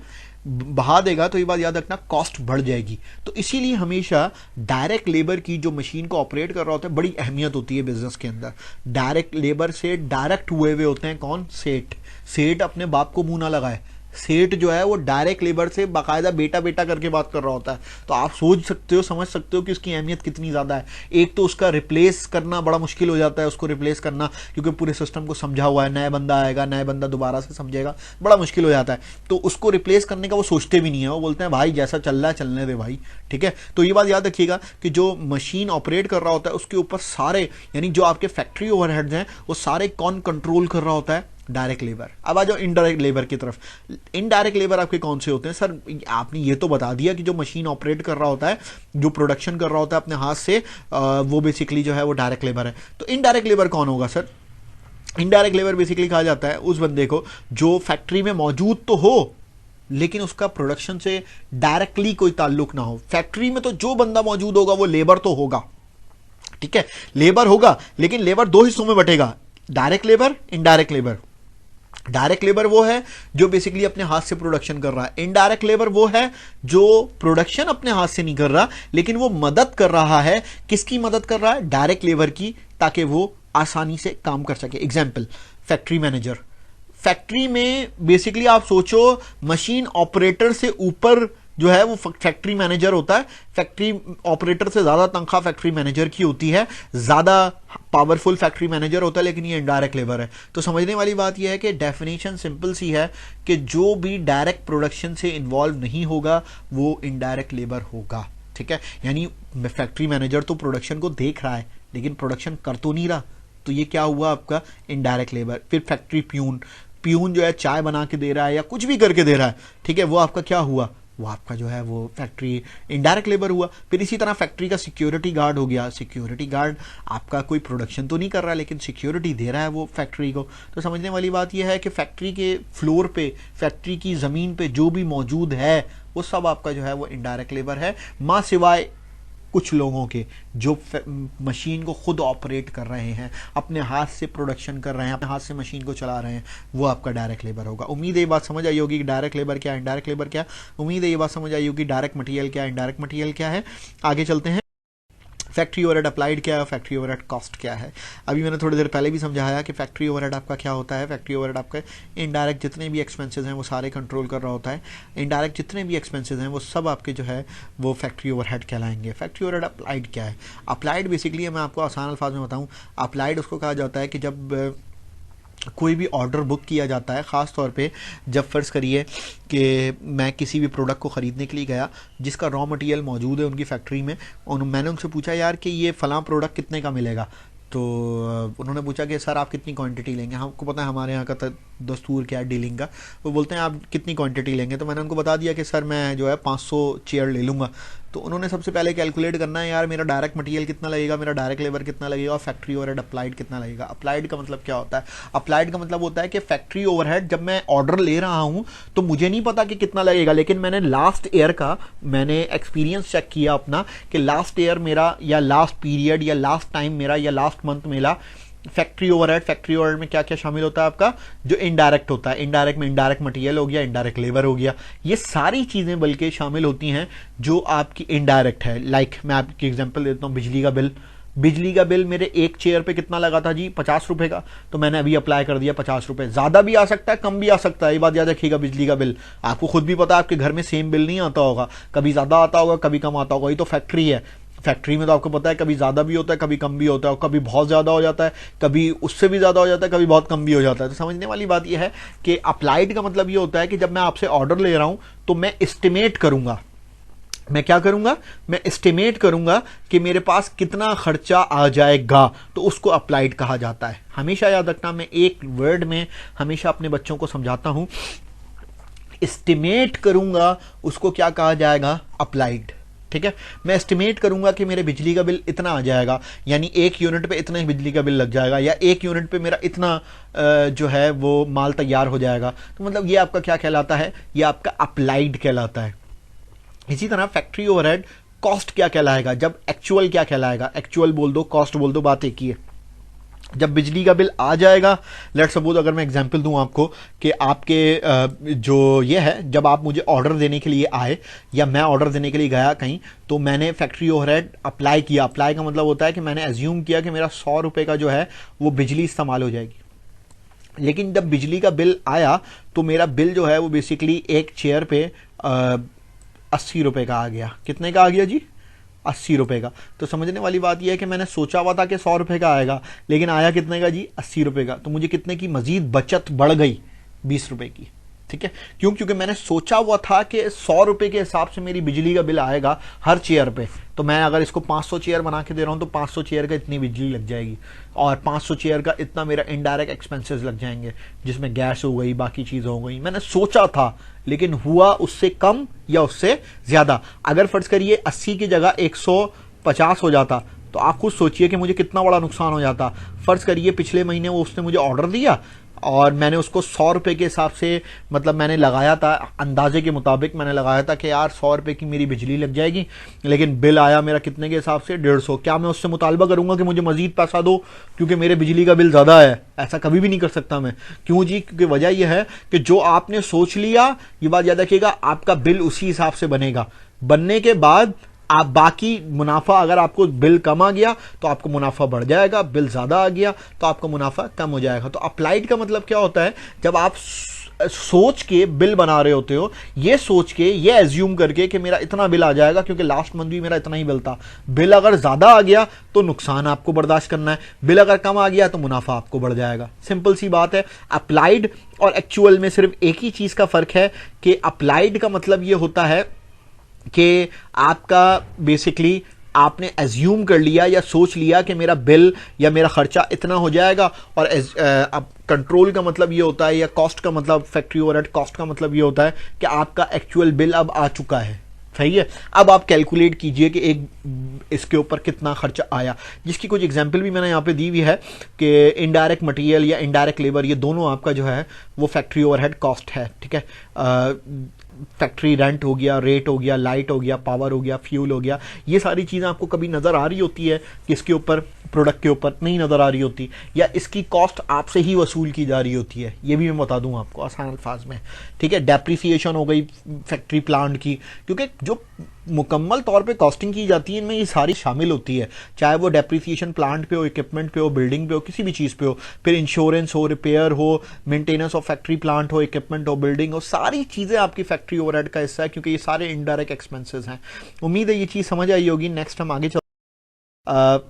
बहा देगा तो ये बात याद रखना कॉस्ट बढ़ जाएगी। तो इसीलिए हमेशा डायरेक्ट लेबर की जो मशीन को ऑपरेट कर रहा होता है बड़ी अहमियत होती है बिजनेस के अंदर। डायरेक्ट लेबर से डायरेक्ट हुए हुए होते हैं कौन? सेठ। सेठ अपने बाप को मुंह ना लगाए, सेठ जो है वो डायरेक्ट लेबर से बाकायदा बेटा बेटा करके बात कर रहा होता है। तो आप सोच सकते हो, समझ सकते हो कि उसकी अहमियत कितनी ज़्यादा है। एक तो उसका रिप्लेस करना बड़ा मुश्किल हो जाता है, उसको रिप्लेस करना, क्योंकि पूरे सिस्टम को समझा हुआ है, नया बंदा आएगा, नया बंदा दोबारा से समझेगा, बड़ा मुश्किल हो जाता है। तो उसको रिप्लेस करने का वो सोचते भी नहीं है, वो बोलते हैं भाई जैसा चल रहा है चलने दे भाई, ठीक है। तो ये बात याद रखिएगा कि जो मशीन ऑपरेट कर रहा होता है उसके ऊपर सारे, यानी जो आपके फैक्ट्री ओवरहेड्स हैं वो सारे कौन कंट्रोल कर रहा होता है? Direct labour. अब आ जाओ इनडायरेक्ट लेबर की तरफ। इनडायरेक्ट लेबर आपके कौन से होते हैं? सर आपने ये तो बता दिया कि जो मशीन ऑपरेट कर रहा होता है, जो प्रोडक्शन कर रहा होता है अपने हाथ से, वो बेसिकली जो है वो डायरेक्ट लेबर है। तो इनडायरेक्ट लेबर कौन होगा सर? इनडायरेक्ट लेबर बेसिकली कहा जाता है उस बंदे को जो फैक्ट्री में मौजूद तो हो लेकिन उसका प्रोडक्शन से डायरेक्टली कोई ताल्लुक ना हो। फैक्ट्री में तो जो बंदा मौजूद होगा वो लेबर तो होगा, ठीक है, लेबर होगा, लेकिन लेबर दो हिस्सों में बटेगा, direct labour, indirect labour. Direct labour वो है जो बेसिकली अपने हाथ से प्रोडक्शन कर रहा है, इनडायरेक्ट लेबर वो है जो प्रोडक्शन अपने हाथ से नहीं कर रहा लेकिन वो मदद कर रहा है। किसकी मदद कर रहा है? डायरेक्ट लेबर की, ताकि वो आसानी से काम कर सके। Example, factory manager. फैक्ट्री में बेसिकली आप सोचो मशीन ऑपरेटर से ऊपर जो है वो फैक्ट्री मैनेजर होता है। फैक्ट्री ऑपरेटर से ज्यादा तनख्वाह फैक्ट्री मैनेजर की होती है, ज्यादा पावरफुल फैक्ट्री मैनेजर होता है, लेकिन ये इनडायरेक्ट लेबर है। तो समझने वाली बात यह है कि डेफिनेशन सिंपल सी है कि जो भी डायरेक्ट प्रोडक्शन से इन्वॉल्व नहीं होगा वो इनडायरेक्ट लेबर होगा, ठीक है। यानी फैक्ट्री मैनेजर तो प्रोडक्शन को देख रहा है लेकिन प्रोडक्शन कर तो नहीं रहा, तो ये क्या हुआ आपका? Indirect labour. फिर फैक्ट्री प्यून, प्यून जो है चाय बना के दे रहा है या कुछ भी करके दे रहा है, ठीक है, वो आपका क्या हुआ? वो आपका जो है वो फैक्ट्री इनडायरेक्ट लेबर हुआ। फिर इसी तरह फैक्ट्री का सिक्योरिटी गार्ड हो गया। सिक्योरिटी गार्ड आपका कोई प्रोडक्शन तो नहीं कर रहा लेकिन सिक्योरिटी दे रहा है वो फैक्ट्री को। तो समझने वाली बात यह है कि फैक्ट्री के फ्लोर पे, फैक्ट्री की ज़मीन पे जो भी मौजूद है वो सब आपका जो है वो इनडायरेक्ट लेबर है, माँ सिवाय कुछ लोगों के जो मशीन को खुद ऑपरेट कर रहे हैं, अपने हाथ से प्रोडक्शन कर रहे हैं, अपने हाथ से मशीन को चला रहे हैं, वो आपका डायरेक्ट लेबर होगा। उम्मीद है ये बात समझ आई होगी कि डायरेक्ट लेबर क्या है, इनडायरेक्ट लेबर क्या है। उम्मीद है ये बात समझ आई होगी डायरेक्ट मटेरियल क्या है, इनडायरेक्ट मटेरियल क्या है। आगे चलते हैं। फैक्ट्री ओवरहेड अप्लाइड क्या है, फैक्ट्री ओवरहेड कॉस्ट क्या है। अभी मैंने थोड़ी देर पहले भी समझाया कि फैक्ट्री ओवरहेड आपका क्या होता है। फैक्ट्री ओवरहेड आपका इनडायरेक्ट जितने भी एक्सपेंसेस हैं वो सारे कंट्रोल कर रहा होता है। इनडायरेक्ट जितने भी एक्सपेंसेस हैं वो सब आपके जो है वो फैक्ट्री ओवरहेड कहलाएंगे। फैक्ट्री ओवरहेड अप्लाइड क्या है? अप्लाइड बेसिकली मैं आपको आसान अल्फाज में बताऊँ, अप्लाइड उसको कहा जाता है कि जब कोई भी ऑर्डर बुक किया जाता है, ख़ास तौर पे जब फ़र्ज़ करिए कि मैं किसी भी प्रोडक्ट को ख़रीदने के लिए गया जिसका रॉ मटेरियल मौजूद है उनकी फैक्ट्री में, और मैंने उनसे पूछा यार कि ये फ़लाँ प्रोडक्ट कितने का मिलेगा। तो उन्होंने पूछा कि सर आप कितनी क्वांटिटी लेंगे, हमको पता है हमारे यहाँ का दस्तूर क्या है डीलिंग का। वो बोलते हैं आप कितनी क्वांटिटी लेंगे, तो मैंने उनको बता दिया कि सर मैं जो है 500 चेयर ले लूँगा। तो उन्होंने सबसे पहले कैलकुलेट करना है यार मेरा डायरेक्ट मटेरियल कितना लगेगा, मेरा डायरेक्ट लेबर कितना लगेगा, और फैक्ट्री ओवरहेड अप्लाइड कितना लगेगा। अप्लाइड का मतलब क्या होता है? अप्लाइड का मतलब होता है कि फैक्ट्री ओवरहेड जब मैं ऑर्डर ले रहा हूँ तो मुझे नहीं पता कि कितना लगेगा, लेकिन मैंने लास्ट ईयर का मैंने एक्सपीरियंस चेक किया अपना कि लास्ट ईयर मेरा या लास्ट पीरियड या लास्ट टाइम मेरा या लास्ट मंथ मेरा फैक्ट्री ओवरहेड। फैक्ट्री ओवरहेड में क्या क्या शामिल होता है आपका? जो इनडायरेक्ट होता है, इनडायरेक्ट में इनडायरेक्ट मटेरियल हो गया, इनडायरेक्ट लेबर हो गया, ये सारी चीजें बल्कि शामिल होती हैं जो आपकी इनडायरेक्ट है। लाइक मैं आपकी एग्जांपल देता हूँ, बिजली का बिल। बिजली का बिल मेरे एक चेयर पे कितना लगा था जी? 50 रुपए का। तो मैंने अभी अप्लाई कर दिया 50 रुपए। ज्यादा भी आ सकता है, कम भी आ सकता है, ये बात याद रखिएगा। बिजली का बिल आपको खुद भी पता है, आपके घर में सेम बिल नहीं आता होगा, कभी ज्यादा आता होगा कभी कम आता होगा, ये तो फैक्ट्री है। फैक्ट्री में तो आपको पता है कभी ज़्यादा भी होता है, कभी कम भी होता है, और कभी बहुत ज़्यादा हो जाता है, कभी उससे भी ज़्यादा हो जाता है, कभी बहुत कम भी हो जाता है। तो समझने वाली बात यह है कि अप्लाइड का मतलब ये होता है कि जब मैं आपसे ऑर्डर ले रहा हूं तो मैं एस्टिमेट करूंगा, मैं क्या करूंगा, मैं एस्टिमेट करूंगा कि मेरे पास कितना खर्चा आ जाएगा, तो उसको अप्लाइड कहा जाता है। हमेशा याद रखना, मैं एक वर्ड में हमेशा अपने बच्चों को समझाता हूं, एस्टिमेट करूंगा उसको क्या कहा जाएगा, अप्लाइड। ठीक है, मैं एस्टिमेट करूंगा कि मेरे बिजली का बिल इतना आ जाएगा, यानी 1 यूनिट पे इतना ही बिजली का बिल लग जाएगा, या 1 यूनिट पे मेरा इतना जो है वो माल तैयार हो जाएगा। तो मतलब ये आपका क्या कहलाता है, ये आपका अप्लाइड कहलाता है। इसी तरह फैक्ट्री ओवरहेड कॉस्ट क्या कहलाएगा, जब एक्चुअल क्या कहलाएगा, एक्चुअल बोल दो, कॉस्ट बोल दो, बात एक ही है। जब बिजली का बिल आ जाएगा, लेट्स सपोज अगर मैं एग्जांपल दूं आपको कि आपके जो ये है, जब आप मुझे ऑर्डर देने के लिए आए या मैं ऑर्डर देने के लिए गया कहीं, तो मैंने फैक्ट्री ओवरहेड अप्लाई किया। अप्लाई का मतलब होता है कि मैंने एज्यूम किया कि मेरा 100 रुपए का जो है वो बिजली इस्तेमाल हो जाएगी। लेकिन जब बिजली का बिल आया तो मेरा बिल जो है वो बेसिकली एक चेयर पे 80 रुपए का आ गया। कितने का आ गया जी, 80 रुपए का। तो समझने वाली बात यह है कि मैंने सोचा हुआ था कि 100 रुपए का आएगा, लेकिन आया कितने का जी, 80 रुपए का। तो मुझे कितने की मजीद बचत बढ़ गई, 20 रुपए की। ठीक है, क्यों, क्योंकि मैंने सोचा हुआ था कि 100 रुपए के हिसाब से मेरी बिजली का बिल आएगा हर चेयर पे। तो मैं अगर इसको 500 चेयर बना के दे रहा हूं तो 500 चेयर का इतनी बिजली लग जाएगी, और 500 चेयर का इतना मेरा इनडायरेक्ट एक्सपेंसेस लग जाएंगे, जिसमें गैस हो गई, बाकी चीजें हो गई। मैंने सोचा था, लेकिन हुआ उससे कम या उससे ज्यादा। अगर फर्ज करिए 80 की जगह 150 हो जाता, तो आप खुद सोचिए कि मुझे कितना बड़ा नुकसान हो जाता। फर्ज करिए पिछले महीने वो उसने मुझे ऑर्डर दिया और मैंने उसको 100 रुपए के हिसाब से, मतलब मैंने लगाया था, अंदाजे के मुताबिक मैंने लगाया था कि यार 100 रुपए की मेरी बिजली लग जाएगी, लेकिन बिल आया मेरा कितने के हिसाब से, 150। क्या मैं उससे मुतालबा करूंगा कि मुझे मजीद पैसा दो क्योंकि मेरे बिजली का बिल ज्यादा है? ऐसा कभी भी नहीं कर सकता मैं। क्यों जी? क्योंकि वजह यह है कि जो आपने सोच लिया, ये बात याद रखिएगा, आपका बिल उसी हिसाब से बनेगा। बनने के बाद आप बाकी मुनाफा, अगर आपको बिल कम आ गया तो आपको मुनाफा बढ़ जाएगा, बिल ज्यादा आ गया तो आपका मुनाफा कम हो जाएगा। तो अप्लाइड का मतलब क्या होता है, जब आप सोच के बिल बना रहे होते हो, ये सोच के, ये एज्यूम करके कि मेरा इतना बिल आ जाएगा क्योंकि लास्ट मंथ भी मेरा इतना ही बिल था। बिल अगर ज्यादा आ गया तो नुकसान आपको बर्दाश्त करना है, बिल अगर कम आ गया तो मुनाफा आपको बढ़ जाएगा। सिंपल सी बात है। अप्लाइड और एक्चुअल में सिर्फ एक ही चीज का फर्क है कि अप्लाइड का मतलब ये होता है कि आपका बेसिकली आपने एज्यूम कर लिया या सोच लिया कि मेरा बिल या मेरा खर्चा इतना हो जाएगा, और अब कंट्रोल का मतलब ये होता है, या कॉस्ट का मतलब, फैक्ट्री ओवरहेड कॉस्ट का मतलब ये होता है कि आपका एक्चुअल बिल अब आ चुका है। सही है, अब आप कैलकुलेट कीजिए कि एक इसके ऊपर कितना खर्चा आया, जिसकी कुछ एग्जांपल भी मैंने यहाँ पे दी हुई है कि इनडायरेक्ट मटेरियल या इनडायरेक्ट लेबर, ये दोनों आपका जो है वो फैक्ट्री ओवरहेड कॉस्ट है। ठीक है, फैक्ट्री रेंट हो गया, रेट हो गया, लाइट हो गया, पावर हो गया, फ्यूल हो गया, ये सारी चीज़ें आपको कभी नज़र आ रही होती है किसके ऊपर, प्रोडक्ट के ऊपर नहीं नज़र आ रही होती, या इसकी कॉस्ट आपसे ही वसूल की जा रही होती है। ये भी मैं बता दूं आपको आसान अल्फाज में। ठीक है, डेप्रिसिएशन हो गई फैक्ट्री प्लांट की, क्योंकि जो मुकम्मल तौर पे कॉस्टिंग की जाती है इनमें ये सारी शामिल होती है, चाहे वो डेप्रिसिएशन प्लांट पे हो, इक्विपमेंट पे हो, बिल्डिंग पे हो, किसी भी चीज़ पे हो, फिर इंश्योरेंस हो, रिपेयर हो, मेंटेनेंस ऑफ फैक्ट्री प्लांट हो, इक्विपमेंट हो, बिल्डिंग हो, सारी चीज़ें आपकी फैक्ट्री ओवरहेड का हिस्सा है, क्योंकि ये सारे इनडायरेक्ट एक्सपेंसेस हैं। उम्मीद है ये चीज़ समझ आई होगी। नेक्स्ट हम आगे चल,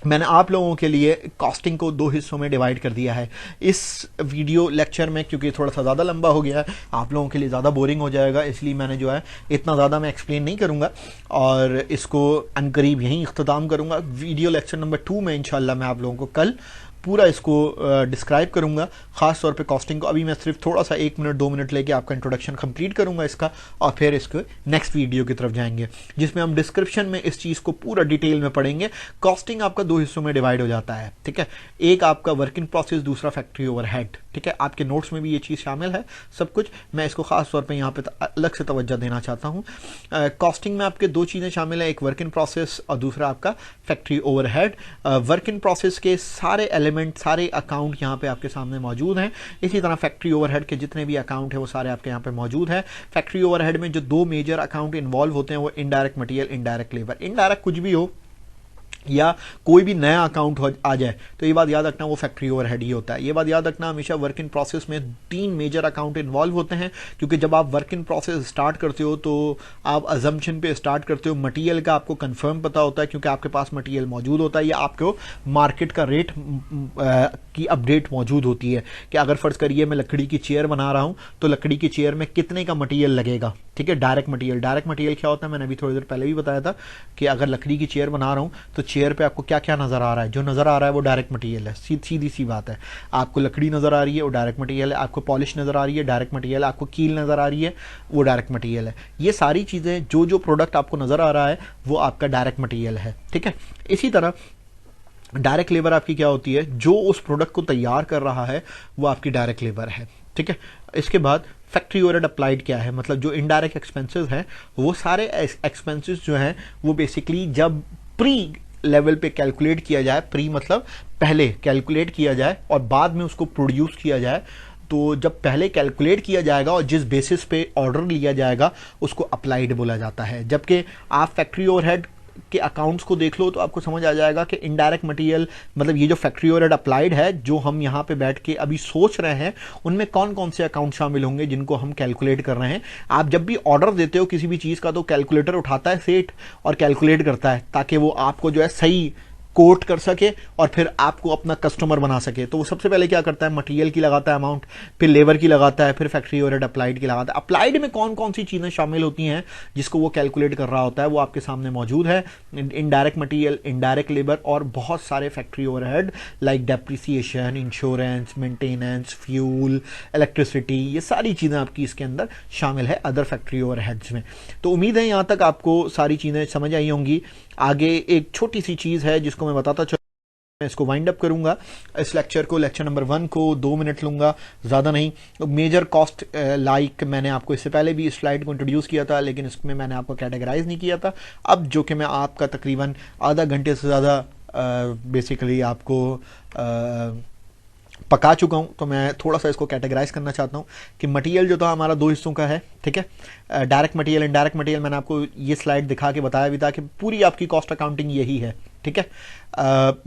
मैंने आप लोगों के लिए कॉस्टिंग को 2 हिस्सों में डिवाइड कर दिया है इस वीडियो लेक्चर में, क्योंकि थोड़ा सा ज़्यादा लंबा हो गया है, आप लोगों के लिए ज़्यादा बोरिंग हो जाएगा, इसलिए मैंने जो है इतना ज़्यादा मैं एक्सप्लेन नहीं करूँगा और इसको अनकरीब यहीं इख्तिताम करूँगा। वीडियो लेक्चर नंबर 2 में इंशाल्लाह मैं आप लोगों को कल पूरा इसको डिस्क्राइब करूंगा, खास तौर पे कॉस्टिंग को। अभी मैं सिर्फ थोड़ा सा 1 मिनट 2 मिनट लेके आपका इंट्रोडक्शन कंप्लीट करूंगा इसका, और फिर इसको नेक्स्ट वीडियो की तरफ जाएंगे जिसमें हम डिस्क्रिप्शन में इस चीज़ को पूरा डिटेल में पढ़ेंगे। कॉस्टिंग आपका 2 हिस्सों में डिवाइड हो जाता है। ठीक है, एक आपका वर्क इन प्रोसेस, दूसरा फैक्ट्री ओवरहेड। ठीक है, आपके नोट्स में भी ये चीज़ शामिल है सब कुछ, मैं इसको खास तौर पर यहाँ पे अलग से तवज्जो देना चाहता हूँ। कॉस्टिंग में आपके 2 चीज़ें शामिल है, एक वर्क इन प्रोसेस और दूसरा आपका factory overhead. Work in process के सारे एलिमेंट, सारे अकाउंट यहाँ पे आपके सामने मौजूद हैं। इसी तरह फैक्ट्री ओवरहेड के जितने भी अकाउंट है वो सारे आपके यहाँ पे मौजूद है। फैक्ट्री ओवरहेड में जो 2 मेजर अकाउंट इन्वॉल्व होते हैं वो indirect material, indirect labour. Indirect कुछ भी हो, या कोई भी नया अकाउंट आ जाए तो ये बात याद रखना वो फैक्ट्री ओवरहेड ही होता है। ये बात याद रखना हमेशा वर्क इन प्रोसेस में 3 मेजर अकाउंट इन्वॉल्व होते हैं, क्योंकि जब आप वर्क इन प्रोसेस स्टार्ट करते हो तो आप अजम्पशन पे स्टार्ट करते हो, मटेरियल का आपको कंफर्म पता होता है क्योंकि आपके पास मटेरियल मौजूद होता है या आपको मार्केट का रेट की अपडेट मौजूद होती है कि अगर फर्ज करिए मैं लकड़ी की चेयर बना रहा हूं तो लकड़ी की चेयर में कितने का मटेरियल लगेगा, ठीक है। डायरेक्ट मटेरियल क्या होता है, मैंने अभी थोड़ी देर पहले भी बताया था कि अगर लकड़ी की चेयर बना रहा हूं तो चेयर पे आपको क्या क्या नजर आ रहा है, जो नजर आ रहा है वो डायरेक्ट मटेरियल है, सीधी सी बात है। आपको लकड़ी नजर आ रही है वो डायरेक्ट मटेरियल है, आपको पॉलिश नजर आ रही है डायरेक्ट मटेरियल है, आपको कील नजर आ रही है वो डायरेक्ट मटेरियल है। ये सारी चीजें जो जो प्रोडक्ट आपको नजर आ रहा है वो आपका डायरेक्ट मटेरियल है, ठीक है। इसी तरह डायरेक्ट लेबर आपकी क्या होती है, जो उस प्रोडक्ट को तैयार कर रहा है वो आपकी डायरेक्ट लेबर है, ठीक है। इसके बाद फैक्ट्री ओवरहेड अप्लाइड क्या है, मतलब जो इनडायरेक्ट एक्सपेंसेस हैं वो सारे एक्सपेंसेस जो हैं वो बेसिकली जब प्री लेवल पे कैलकुलेट किया जाए, प्री मतलब पहले कैलकुलेट किया जाए और बाद में उसको प्रोड्यूस किया जाए, तो जब पहले कैलकुलेट किया जाएगा और जिस बेसिस पे ऑर्डर लिया जाएगा उसको अप्लाइड बोला जाता है। जबकि आप फैक्ट्री ओवरहेड के अकाउंट्स को देख लो तो आपको समझ आ जाएगा कि इनडायरेक्ट मटेरियल मतलब ये जो फैक्ट्री ओवरहेड अप्लाइड है जो हम यहाँ पे बैठ के अभी सोच रहे हैं उनमें कौन कौन से अकाउंट शामिल होंगे जिनको हम कैलकुलेट कर रहे हैं। आप जब भी ऑर्डर देते हो किसी भी चीज का तो कैलकुलेटर उठाता है सेट और कैलकुलेट करता है ताकि वो आपको जो है सही कोट कर सके और फिर आपको अपना कस्टमर बना सके। तो वो सबसे पहले क्या करता है, मटेरियल की लगाता है अमाउंट, फिर लेबर की लगाता है, फिर फैक्ट्री ओवरहेड अप्लाइड की लगाता है। अप्लाइड में कौन कौन सी चीजें शामिल होती हैं जिसको वो कैलकुलेट कर रहा होता है वो आपके सामने मौजूद है। इनडायरेक्ट मटेरियल, इनडायरेक्ट लेबर और बहुत सारे factory overhead like depreciation, insurance, maintenance, fuel, electricity, ये सारी चीजें आपकी इसके अंदर शामिल है अदर फैक्ट्री ओवरहेड्स में। तो उम्मीद है यहां तक आपको सारी चीजें समझ आई होंगी। आगे एक छोटी सी चीज है जिसको मैं बताता चलूं, मैं इसको वाइंड अप करूंगा इस लेक्चर को, लेक्चर नंबर 1 को 2 मिनट लूंगा, ज्यादा नहीं। मेजर कॉस्ट लाइक मैंने आपको इससे पहले भी इस स्लाइड को इंट्रोड्यूस किया था लेकिन इसमें मैंने आपको कैटेगराइज नहीं किया था। अब जो कि मैं आपका तकरीबन आधा घंटे से ज्यादा बेसिकली आपको पका चुका हूं तो मैं थोड़ा सा इसको कैटेगराइज करना चाहता हूं कि मटेरियल जो था हमारा 2 हिस्सों का है, ठीक है। डायरेक्ट मटेरियल, इनडायरेक्ट मटेरियल, मैंने आपको ये स्लाइड दिखा के बताया भी था कि पूरी आपकी कॉस्ट अकाउंटिंग यही है, ठीक है।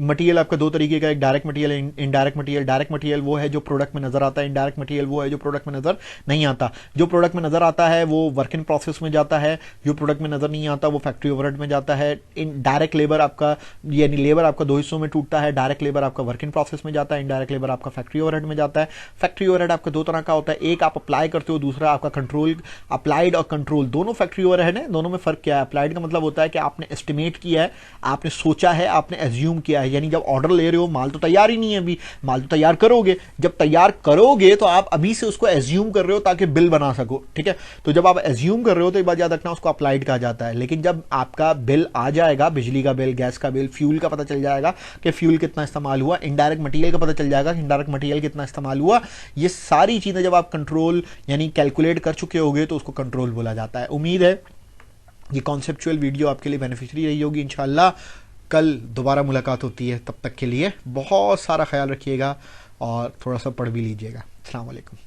मटेरियल आपका 2 तरीके का, एक direct material, indirect material. Direct material वो है जो प्रोडक्ट में नजर आता है, इनडायरेक्ट मटेरियल वो है जो प्रोडक्ट में नजर नहीं आता। जो प्रोडक्ट में नजर आता है वो वर्क इन प्रोसेस में जाता है, जो प्रोडक्ट में नजर नहीं आता वो फैक्ट्री ओवरहेड में जाता है। डायरेक्ट लेबर आपका यानी लेबर आपका 2 हिस्सों में टूटता है, डायरेक्ट लेबर आपका वर्क इन प्रोसेस में जाता है, इनडायरेक्ट लेबर आपका फैक्ट्री ओवरहेड में जाता है। फैक्ट्री ओवरहेड आपका 2 तरह का होता है, एक आप अप्लाई करते हो, दूसरा आपका कंट्रोल। अप्लाइड और कंट्रोल दोनों फैक्ट्री ओवरहेड है, दोनों में फर्क क्या है। अप्लाइड का मतलब होता है कि आपने एस्टिमेट किया है, आपने सोचा है, आपने एज्यूम किया है, यानी जब ऑर्डर ले रहे हो माल तो तैयार ही नहीं है, अभी माल तो तैयार करोगे, जब तैयार करोगे तो आप अभी से उसको एज्यूम कर रहे हो ताकि बिल बना सको, ठीक है। तो जब आप एज्यूम कर रहे हो तो एक बात याद रखना उसको अप्लाइड कहा जाता है। लेकिन जब आपका बिल आ जाएगा, बिजली का बिल, गैस का बिल, फ्यूल का पता चल जाएगा कि फ्यूल कितना इस्तेमाल हुआ, इनडायरेक्ट मटेरियल का पता चल जाएगा कि इनडायरेक्ट मटेरियल कितना इस्तेमाल हुआ, ये सारी चीजें जब आप कंट्रोल यानी कैलकुलेट कर चुके होगे तो उसको कंट्रोल बोला जाता है। उम्मीद है ये कॉन्सेप्चुअल वीडियो आपके लिए बेनिफिशियरी रही होगी। इंशाल्लाह कल दोबारा मुलाकात होती है, तब तक के लिए बहुत सारा ख्याल रखिएगा और थोड़ा सा पढ़ भी लीजिएगा। अस्सलाम वालेकुम।